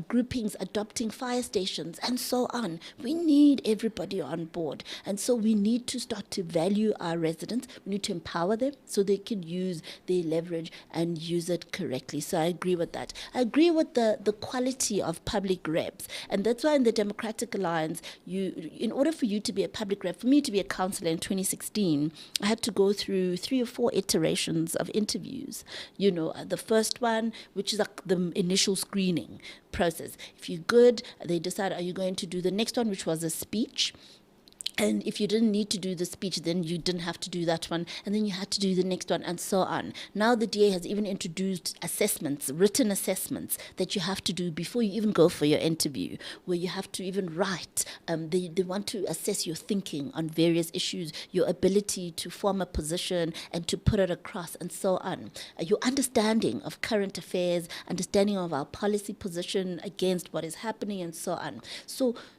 groupings adopting fire stations and so on. We need everybody on board. And so we need to start to value our residents. We need to empower them so they can use their leverage and use it correctly. So I agree with that. I agree with the quality of public reps. And that's why in the Democratic Alliance, in order for you to be a public rep, for me to be a councillor in 2016, I had to go through 3 or 4 iterations of interviews. The first one, which is like the initial screening process. If you're good, they decide, are you going to do the next one, which was a speech? And if you didn't need to do the speech, then you didn't have to do that one. And then you had to do the next one and so on. Now the DA has even introduced assessments, written assessments that you have to do before you even go for your interview, where you have to even write. They want to assess your thinking on various issues, your ability to form a position and to put it across and so on. Your understanding of current affairs, understanding of our policy position against what is happening and so on.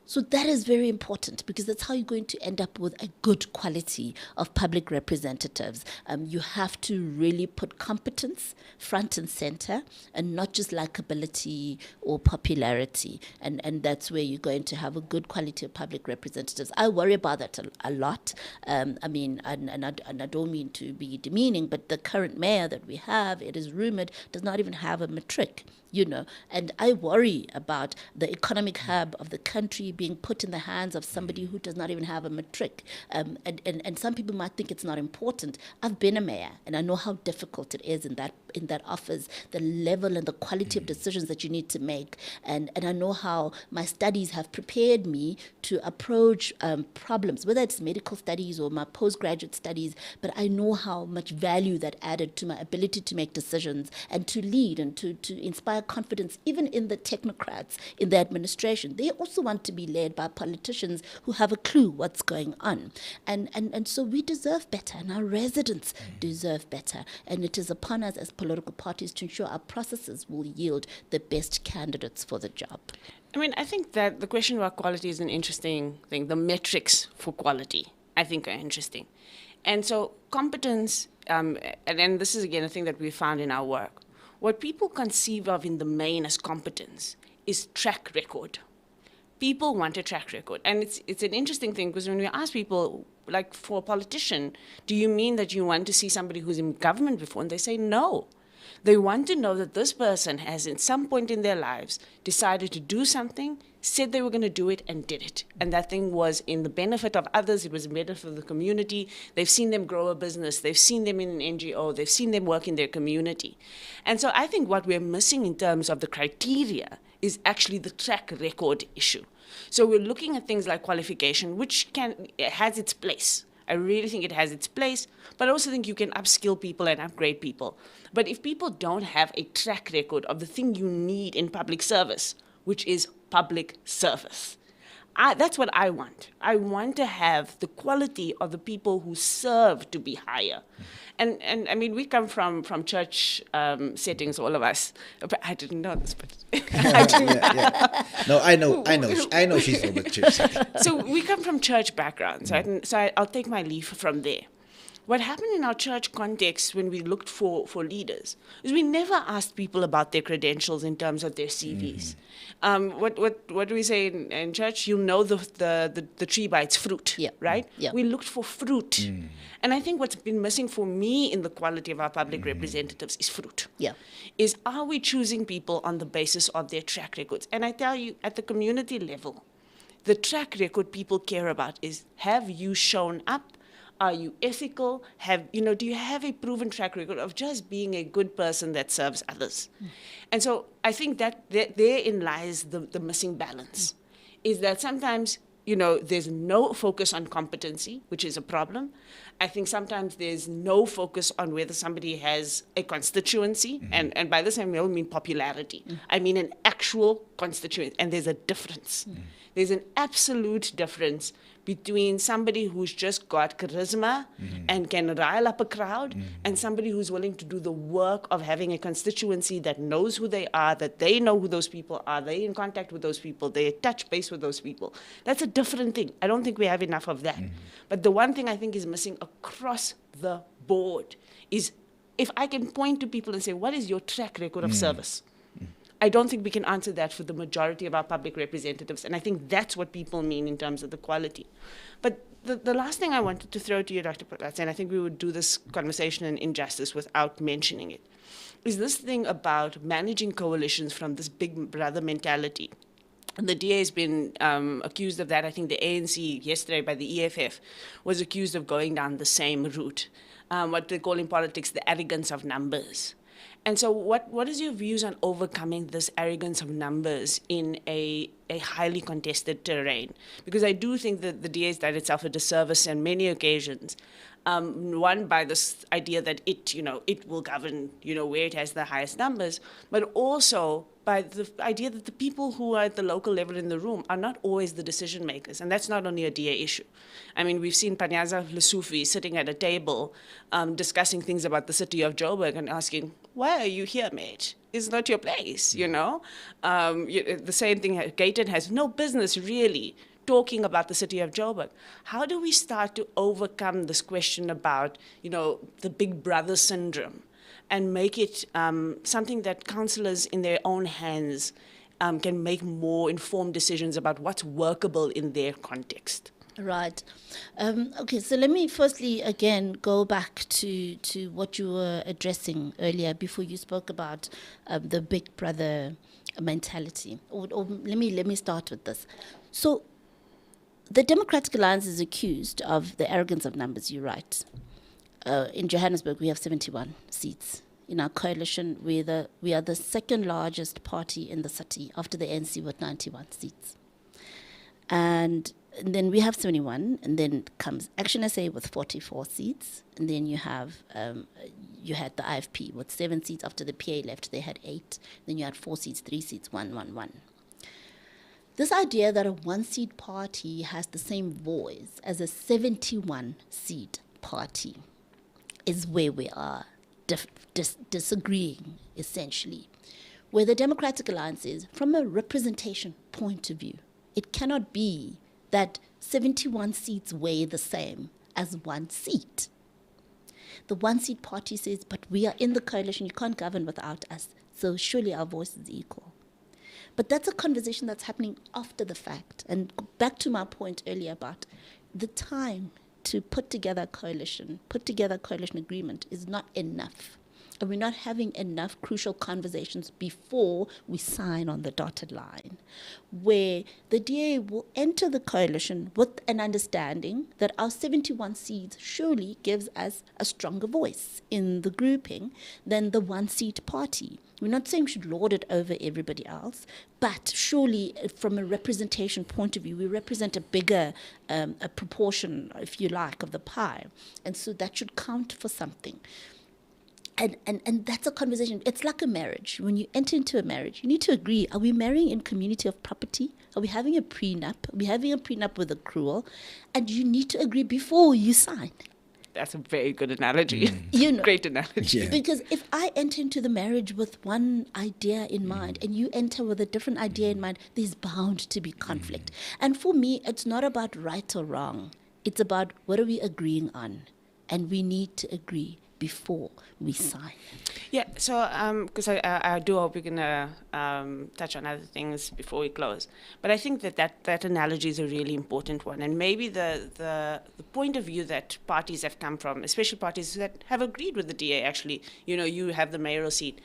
So that is very important because that's how you're going to end up with a good quality of public representatives. You have to really put competence front and center and not just likability or popularity. And that's where you're going to have a good quality of public representatives. I worry about that a lot. I don't mean to be demeaning, but the current mayor that we have, it is rumored, does not even have a matric. And I worry about the economic hub of the country being put in the hands of somebody who does not even have a matric. And some people might think it's not important. I've been a mayor, and I know how difficult it is in that office, the level and the quality of decisions that you need to make. And I know how my studies have prepared me to approach problems, whether it's medical studies or my postgraduate studies, but I know how much value that added to my ability to make decisions and to lead and to inspire confidence, even in the technocrats in the administration. They also want to be led by politicians who have a clue what's going on. And so we deserve better, and our residents deserve better. And it is upon us as political parties to ensure our processes will yield the best candidates for the job. I think that the question about quality is an interesting thing. The metrics for quality, I think, are interesting. And so competence, and this is, again, a thing that we found in our work. What people conceive of in the main as competence is track record. People want a track record. And it's an interesting thing because when we ask people, like for a politician, do you mean that you want to see somebody who's in government before? And they say no. They want to know that this person has, at some point in their lives, decided to do something, said they were going to do it, and did it. And that thing was in the benefit of others. It was in the benefit of the community. They've seen them grow a business. They've seen them in an NGO. They've seen them work in their community. And so I think what we're missing in terms of the criteria is actually the track record issue. So we're looking at things like qualification, which has its place. I really think it has its place, but I also think you can upskill people and upgrade people. But if people don't have a track record of the thing you need in public service, which is public service, That's what I want. I want to have the quality of the people who serve to be higher. And I mean, we come from church settings, all of us. But I didn't know this, but I didn't. No, I know she's from a church. So we come from church backgrounds, right? And so I'll take my leaf from there. What happened in our church context when we looked for leaders is we never asked people about their credentials in terms of their CVs. What do we say in church? You'll know the tree by its fruit, right? Yeah. We looked for fruit. And I think what's been missing for me in the quality of our public representatives is fruit. Yeah. Is, are we choosing people on the basis of their track records? And I tell you, at the community level, the track record people care about is, have you shown up? Are you ethical? Do you have a proven track record of just being a good person that serves others? And so I think that therein lies the missing balance, is that sometimes, there's no focus on competency, which is a problem. I think sometimes there's no focus on whether somebody has a constituency, and by this I don't mean popularity. I mean an actual constituency, and there's a difference. There's an absolute difference between somebody who's just got charisma and can rile up a crowd and somebody who's willing to do the work of having a constituency that knows who they are, that they know who those people are, they're in contact with those people, they touch base with those people. That's a different thing. I don't think we have enough of that. But the one thing I think is missing across the board is, if I can point to people and say, what is your track record of service? I don't think we can answer that for the majority of our public representatives. And I think that's what people mean in terms of the quality. But the last thing I wanted to throw to you, Dr. Phalatse, and I think we would do this conversation in injustice without mentioning it, is this thing about managing coalitions from this big brother mentality. And the DA has been accused of that. I think the ANC yesterday by the EFF was accused of going down the same route, what they call in politics the arrogance of numbers. And so what is your views on overcoming this arrogance of numbers in a highly contested terrain? Because I do think that the DA has done itself a disservice on many occasions. One, by this idea that it will govern, where it has the highest numbers, but also by the idea that the people who are at the local level in the room are not always the decision makers. And that's not only a DA issue. I mean, we've seen Panyaza Lesufi sitting at a table discussing things about the city of Joburg and asking, why are you here, mate? It's not your place, The same thing, Gayton has no business really talking about the city of Joburg. How do we start to overcome this question about, the big brother syndrome and make it something that councillors in their own hands can make more informed decisions about what's workable in their context? Right. Okay, so let me firstly, again, go back to what you were addressing earlier before you spoke about the big brother mentality. Or let me start with this. So the Democratic Alliance is accused of the arrogance of numbers, you're right. In Johannesburg, we have 71 seats. In our coalition, we are the second largest party in the city after the ANC with 91 seats. And then we have 71, and then comes Action SA with 44 seats, and then you had the IFP with 7 seats. After the PA left, they had 8. Then you had 4 seats, 3 seats, 1, 1, 1. This idea that a one-seat party has the same voice as a 71-seat party is where we are disagreeing, essentially. Where the Democratic Alliance is, from a representation point of view, it cannot be that 71 seats weigh the same as 1 seat. The one-seat party says, but we are in the coalition, you can't govern without us, so surely our voice is equal. But that's a conversation that's happening after the fact. And back to my point earlier about the time to put together a coalition agreement is not enough. And we're not having enough crucial conversations before we sign on the dotted line, where the DA will enter the coalition with an understanding that our 71 seats surely gives us a stronger voice in the grouping than the one-seat party. We're not saying we should lord it over everybody else, but surely from a representation point of view, we represent a bigger a proportion, if you like, of the pie. And so that should count for something. And that's a conversation. It's like a marriage. When you enter into a marriage, you need to agree. Are we marrying in community of property? Are we having a prenup? Are we having a prenup with accrual? And you need to agree before you sign. That's a very good analogy. You know, Great analogy. Yeah. because if I enter into the marriage with one idea in mind and you enter with a different idea in mind, there's bound to be conflict. And for me, it's not about right or wrong. It's about what are we agreeing on? And we need to agree before we sign. Yeah, so because I do hope we can touch on other things before we close. But I think that analogy is a really important one. And maybe the point of view that parties have come from, especially parties that have agreed with the DA, actually, you have the mayoral seat.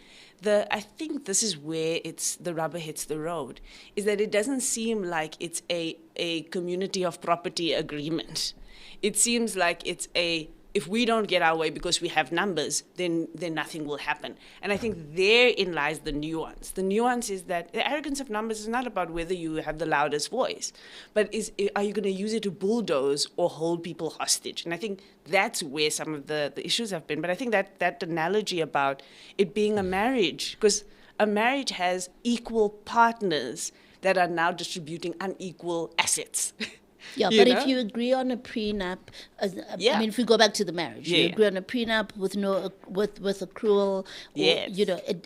I think this is where the rubber hits the road, is that it doesn't seem like it's a community of property agreement. It seems like it's if we don't get our way because we have numbers, then nothing will happen. And I think therein lies the nuance. The nuance is that the arrogance of numbers is not about whether you have the loudest voice, but are you going to use it to bulldoze or hold people hostage? And I think that's where some of the issues have been. But I think that analogy about it being a marriage, because a marriage has equal partners that are now distributing unequal assets. Yeah, You but know? if you agree on a prenup, Yeah. I mean, if we go back to the marriage, you Yeah. agree on a prenup with with accrual, or, Yes.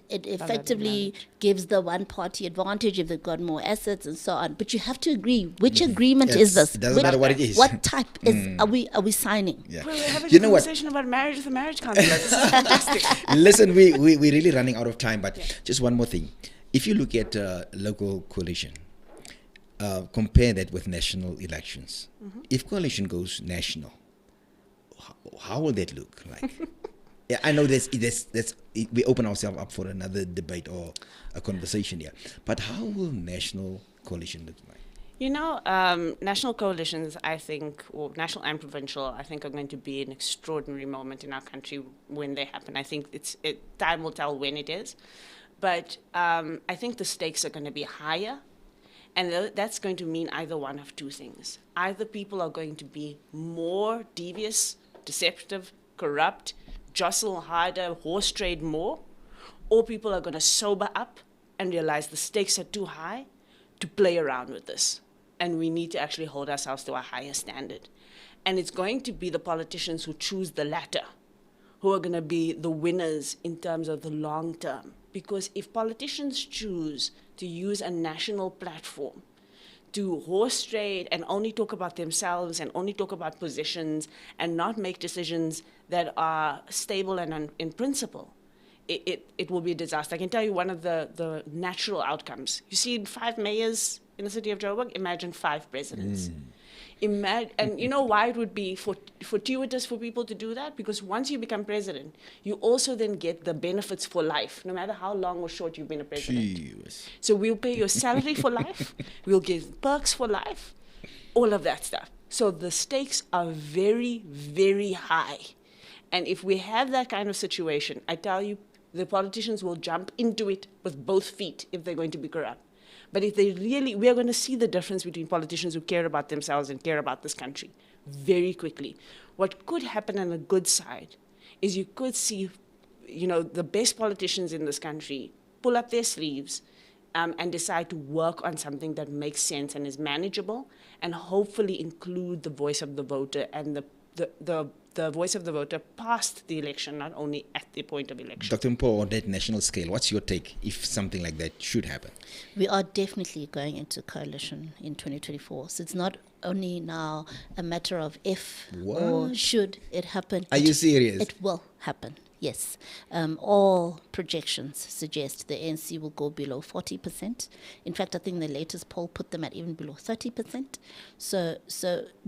it effectively gives the one party advantage if they've got more assets and so on. But you have to agree which agreement is this. It doesn't Which- matter what it is. What type is are we signing? Yeah. We're having You a know what? conversation about marriage with a marriage counselor. This is fantastic. Listen, we're really running out of time, but just one more thing. If you look at local coalition, compare that with national elections. If coalition goes national, how will that look like? Yeah, I know we open ourselves up for another debate or a conversation here, but how will national coalition look like? National coalitions, I think, or national and provincial, I think, are going to be an extraordinary moment in our country when they happen. I think time will tell when it is, but I think the stakes are going to be higher. And that's going to mean either one of two things. Either people are going to be more devious, deceptive, corrupt, jostle harder, horse trade more, or people are going to sober up and realize the stakes are too high to play around with this. And we need to actually hold ourselves to a higher standard. And it's going to be the politicians who choose the latter who are going to be the winners in terms of the long term. Because if politicians choose to use a national platform to horse trade and only talk about themselves and only talk about positions and not make decisions that are stable and in principle, it will be a disaster. I can tell you one of the natural outcomes. You see 5 mayors in the city of Joburg, imagine 5 presidents. And you know why it would be fortuitous for people to do that? Because once you become president, you also then get the benefits for life, no matter how long or short you've been a president. Jeez. So we'll pay your salary for life, we'll give perks for life, all of that stuff. So the stakes are very, very high. And if we have that kind of situation, I tell you, the politicians will jump into it with both feet if they're going to be corrupt. But if we are going to see the difference between politicians who care about themselves and care about this country very quickly. What could happen on the good side is you could see, the best politicians in this country pull up their sleeves and decide to work on something that makes sense and is manageable, and hopefully include the voice of the voter and the voice of the voter past the election, not only at the point of election. Dr. Mpho, on that national scale, what's your take if something like that should happen? We are definitely going into coalition in 2024. So it's not only now a matter of if or What? should it happen. Are you serious? It will happen, yes. All projections suggest the ANC will go below 40%. In fact, I think the latest poll put them at even below 30%. So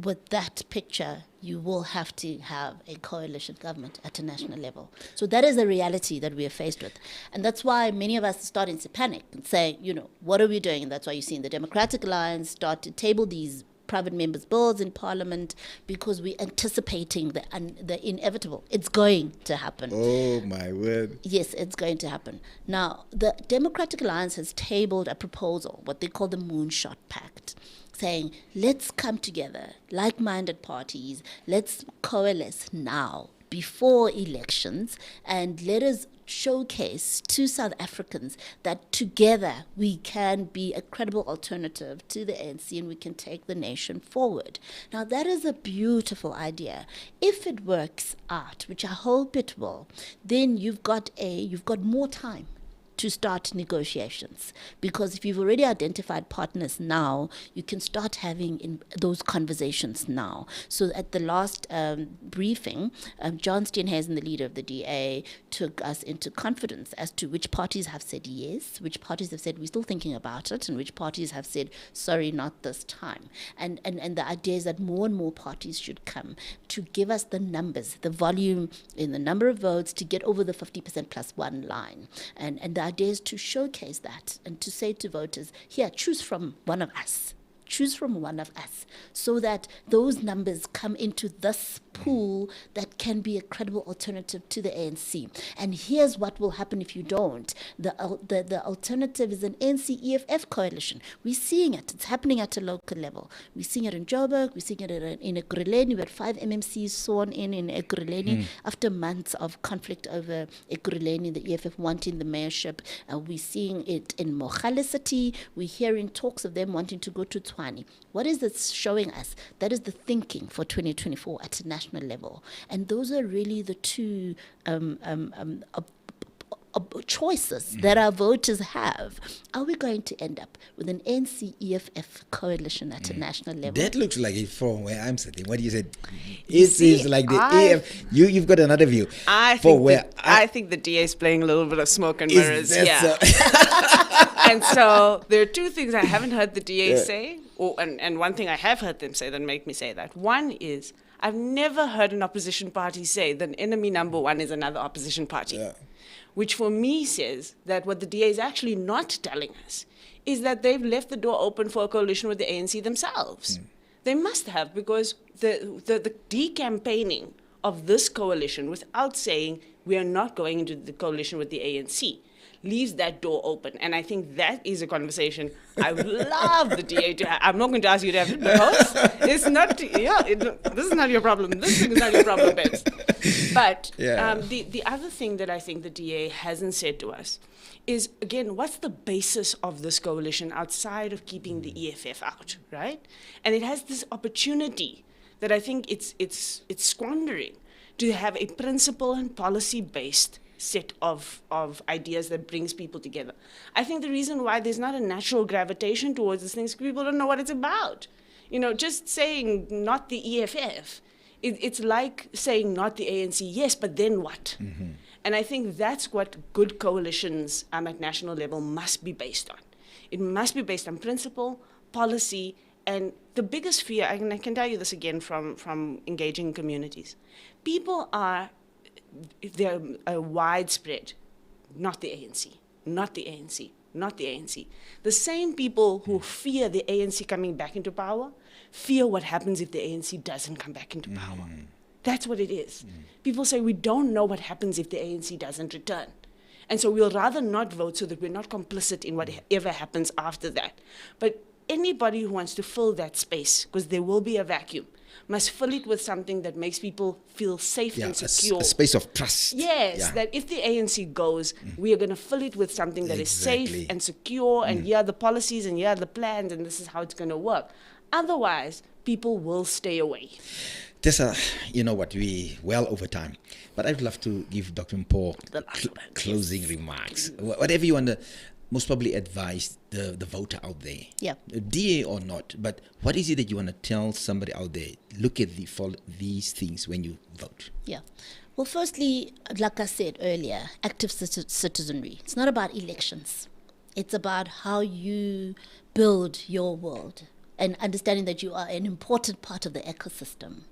with that picture, you will have to have a coalition government at a national level. So that is the reality that we are faced with. And that's why many of us are starting to panic and say, what are we doing? And that's why you're seeing the Democratic Alliance start to table these private members' bills in Parliament, because we're anticipating the inevitable. It's going to happen. Oh, my word. Yes, it's going to happen. Now, the Democratic Alliance has tabled a proposal, what they call the Moonshot Pact, saying, let's come together, like-minded parties, let's coalesce now before elections, and let us showcase to South Africans that together we can be a credible alternative to the ANC and we can take the nation forward. Now that is a beautiful idea. If it works out, which I hope it will, then you've got more time to start negotiations, because if you've already identified partners now, you can start having those conversations now. So at the last briefing, John Steenhuisen, the leader of the DA, took us into confidence as to which parties have said yes, which parties have said we're still thinking about it, and which parties have said sorry, not this time. And the idea is that more and more parties should come to give us the numbers, the volume in the number of votes to get over the 50% plus one line. And the idea is to showcase that and to say to voters, here, choose from one of us. Choose from one of us, so that those numbers come into this pool that can be a credible alternative to the ANC. And here's what will happen if you don't. The alternative is an ANC-EFF coalition. We're seeing it. It's happening at a local level. We're seeing it in Joburg. We're seeing it in Ekurhuleni. We had 5 MMCs sworn in Ekurhuleni after months of conflict over Ekurhuleni, the EFF wanting the mayorship. We're seeing it in Mogale City. We're hearing talks of them wanting to go to Tshwane. What is this showing us? That is the thinking for 2024 at a national level. And those are really the two choices that our voters have. Are we going to end up with an ANC-EFF coalition at a national level? That looks like it from where I'm sitting. What you said? It is like the EF. You've got another view. I think the DA is playing a little bit of smoke and mirrors. And so there are two things I haven't heard the DA say, and one thing I have heard them say that make me say that. One is, I've never heard an opposition party say that enemy number one is another opposition party. Yeah. Which for me says that what the DA is actually not telling us is that they've left the door open for a coalition with the ANC themselves. They must have, because the decampaigning of this coalition without saying we are not going into the coalition with the ANC leaves that door open. And I think that is a conversation I would love the DA to have. I'm not going to ask you to have it, because it's not, this is not your problem. This thing is not your problem, Bets. But the other thing that I think the DA hasn't said to us is, again, what's the basis of this coalition outside of keeping the EFF out, right? And it has this opportunity that I think it's squandering to have a principle and policy-based set of ideas that brings people together. I think the reason why there's not a natural gravitation towards this thing is because people don't know what it's about. Just saying not the EFF, it's like saying not the ANC, yes, but then what? And I think that's what good coalitions at national level must be based on. It must be based on principle, policy, and the biggest fear, and I can tell you this again from engaging in communities, people they're widespread, not the ANC, not the ANC, not the ANC. The same people who fear the ANC coming back into power fear what happens if the ANC doesn't come back into power. That's what it is. People say we don't know what happens if the ANC doesn't return. And so we'll rather not vote so that we're not complicit in whatever happens after that. But anybody who wants to fill that space, because there will be a vacuum, must fill it with something that makes people feel safe and secure. A space of trust. Yes, Yeah. that if the ANC goes, we are going to fill it with something that is safe and secure, and here are the policies, and here are the plans, and this is how it's going to work. Otherwise, people will stay away. Tessa, you know what, we well over time, but I'd love to give Dr. Mpho closing remarks. Whatever you want to most probably advise the voter out there, DA or not, but what is it that you want to tell somebody out there? Look at these things when you vote. Yeah. Well, firstly, like I said earlier, active citizenry. It's not about elections. It's about how you build your world, and understanding that you are an important part of the ecosystem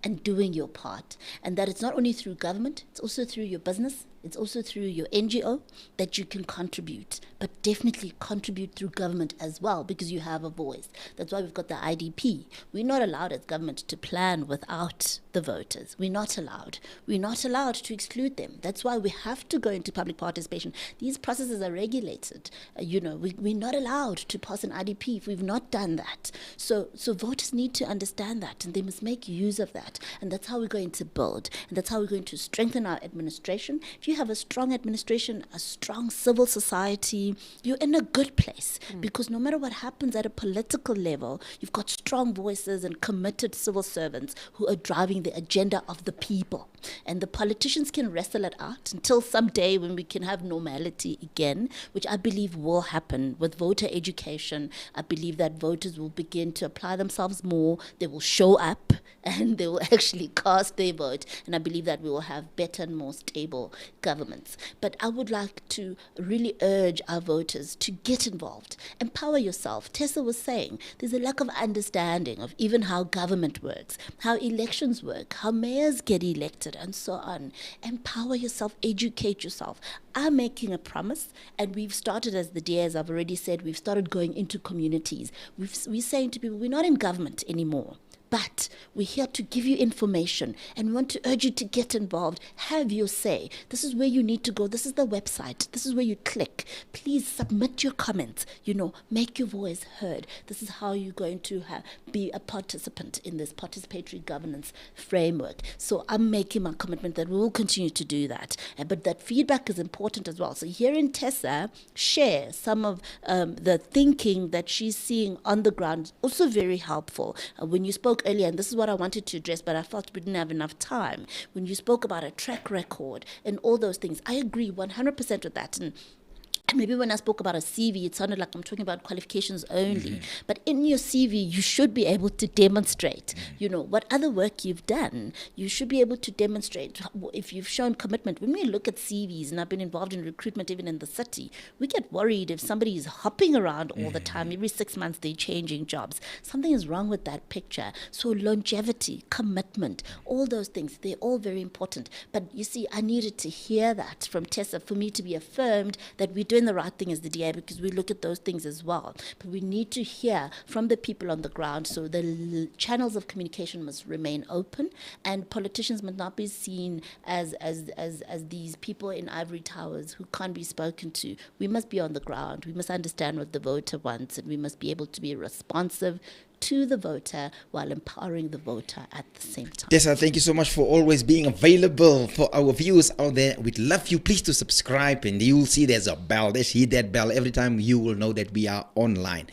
and doing your part. And that it's not only through government, it's also through your business, it's also through your NGO that you can contribute, but definitely contribute through government as well, because you have a voice. That's why we've got the IDP. We're not allowed as government to plan without the voters. We're not allowed. We're not allowed to exclude them. That's why we have to go into public participation. These processes are regulated. We're not allowed to pass an IDP if we've not done that. So voters need to understand that, and they must make use of that. And that's how we're going to build, and that's how we're going to strengthen our administration. If you have a strong administration, a strong civil society, you're in a good place, because no matter what happens at a political level, you've got strong voices and committed civil servants who are driving the agenda of the people. And the politicians can wrestle it out until someday when we can have normality again, which I believe will happen with voter education. I believe that voters will begin to apply themselves more. They will show up and they will actually cast their vote. And I believe that we will have better and more stable governments. But I would like to really urge our voters to get involved. Empower yourself. Tessa was saying there's a lack of understanding of even how government works, how elections work, how mayors get elected, and so on. Empower yourself, educate yourself. I'm making a promise, and we've started, as the DA, as I've already said, we've started going into communities. We're saying to people, we're not in government anymore, but we're here to give you information, and we want to urge you to get involved. Have your say. This is where you need to go. This is the website. This is where you click. Please submit your comments. Make your voice heard. This is how you're going to be a participant in this participatory governance framework. So I'm making my commitment that we will continue to do that. But that feedback is important as well. So hearing Tessa share some of the thinking that she's seeing on the ground, also very helpful. When you spoke earlier, and this is what I wanted to address, but I felt we didn't have enough time. When you spoke about a track record and all those things, I agree 100% with that. And maybe when I spoke about a CV, it sounded like I'm talking about qualifications only. But in your CV, you should be able to demonstrate, what other work you've done. You should be able to demonstrate if you've shown commitment. When we look at CVs, and I've been involved in recruitment even in the city, we get worried if somebody is hopping around all the time. Every 6 months, they're changing jobs. Something is wrong with that picture. So longevity, commitment, all those things, they're all very important. But you see, I needed to hear that from Tessa for me to be affirmed that we're doing the right thing as the DA, because we look at those things as well. But we need to hear from the people on the ground, so the channels of communication must remain open, and politicians must not be seen as these people in ivory towers who can't be spoken to. We must be on the ground. We must understand what the voter wants, and we must be able to be responsive to the voter while empowering the voter at the same time. Tessa, thank you so much for always being available for our viewers out there. We'd love you. Please to subscribe, and you'll see there's a bell. Just hit that bell every time. You will know that we are online.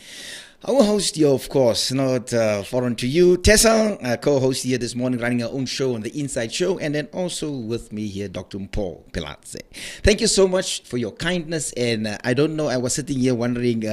Our host here, of course, not foreign to you, Tessa, co-host here this morning, running her own show on the Inside Show, and then also with me here, Dr. Mpho Phalaltse. Thank you so much for your kindness, and I don't know, I was sitting here wondering,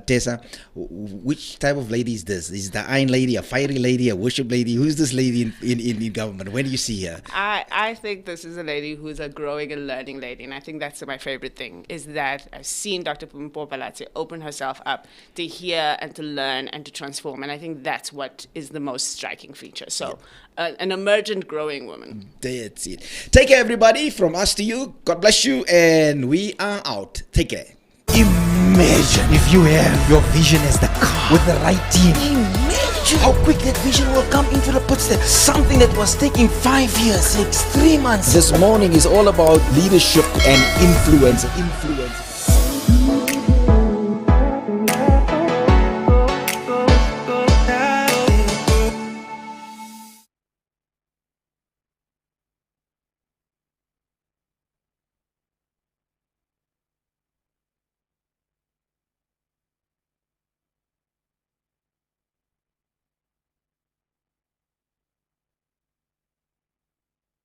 Tessa, which type of lady is this? Is the iron lady, a fiery lady, a worship lady? Who's this lady in government? When do you see her? I think this is a lady who's a growing and learning lady, and I think that's my favorite thing, is that I've seen Dr. Mpho Phalaltse open herself up to hear and to learn and to transform, and I think that's what is the most striking feature. So an emergent growing woman. That's it. Take care, everybody. From us to you, God bless you, and we are out. Take care. Imagine if you have your vision as the car with the right team. Imagine how quick that vision will come into the footsteps. Something that was taking 5 years, 3 months. This morning is all about leadership and influence.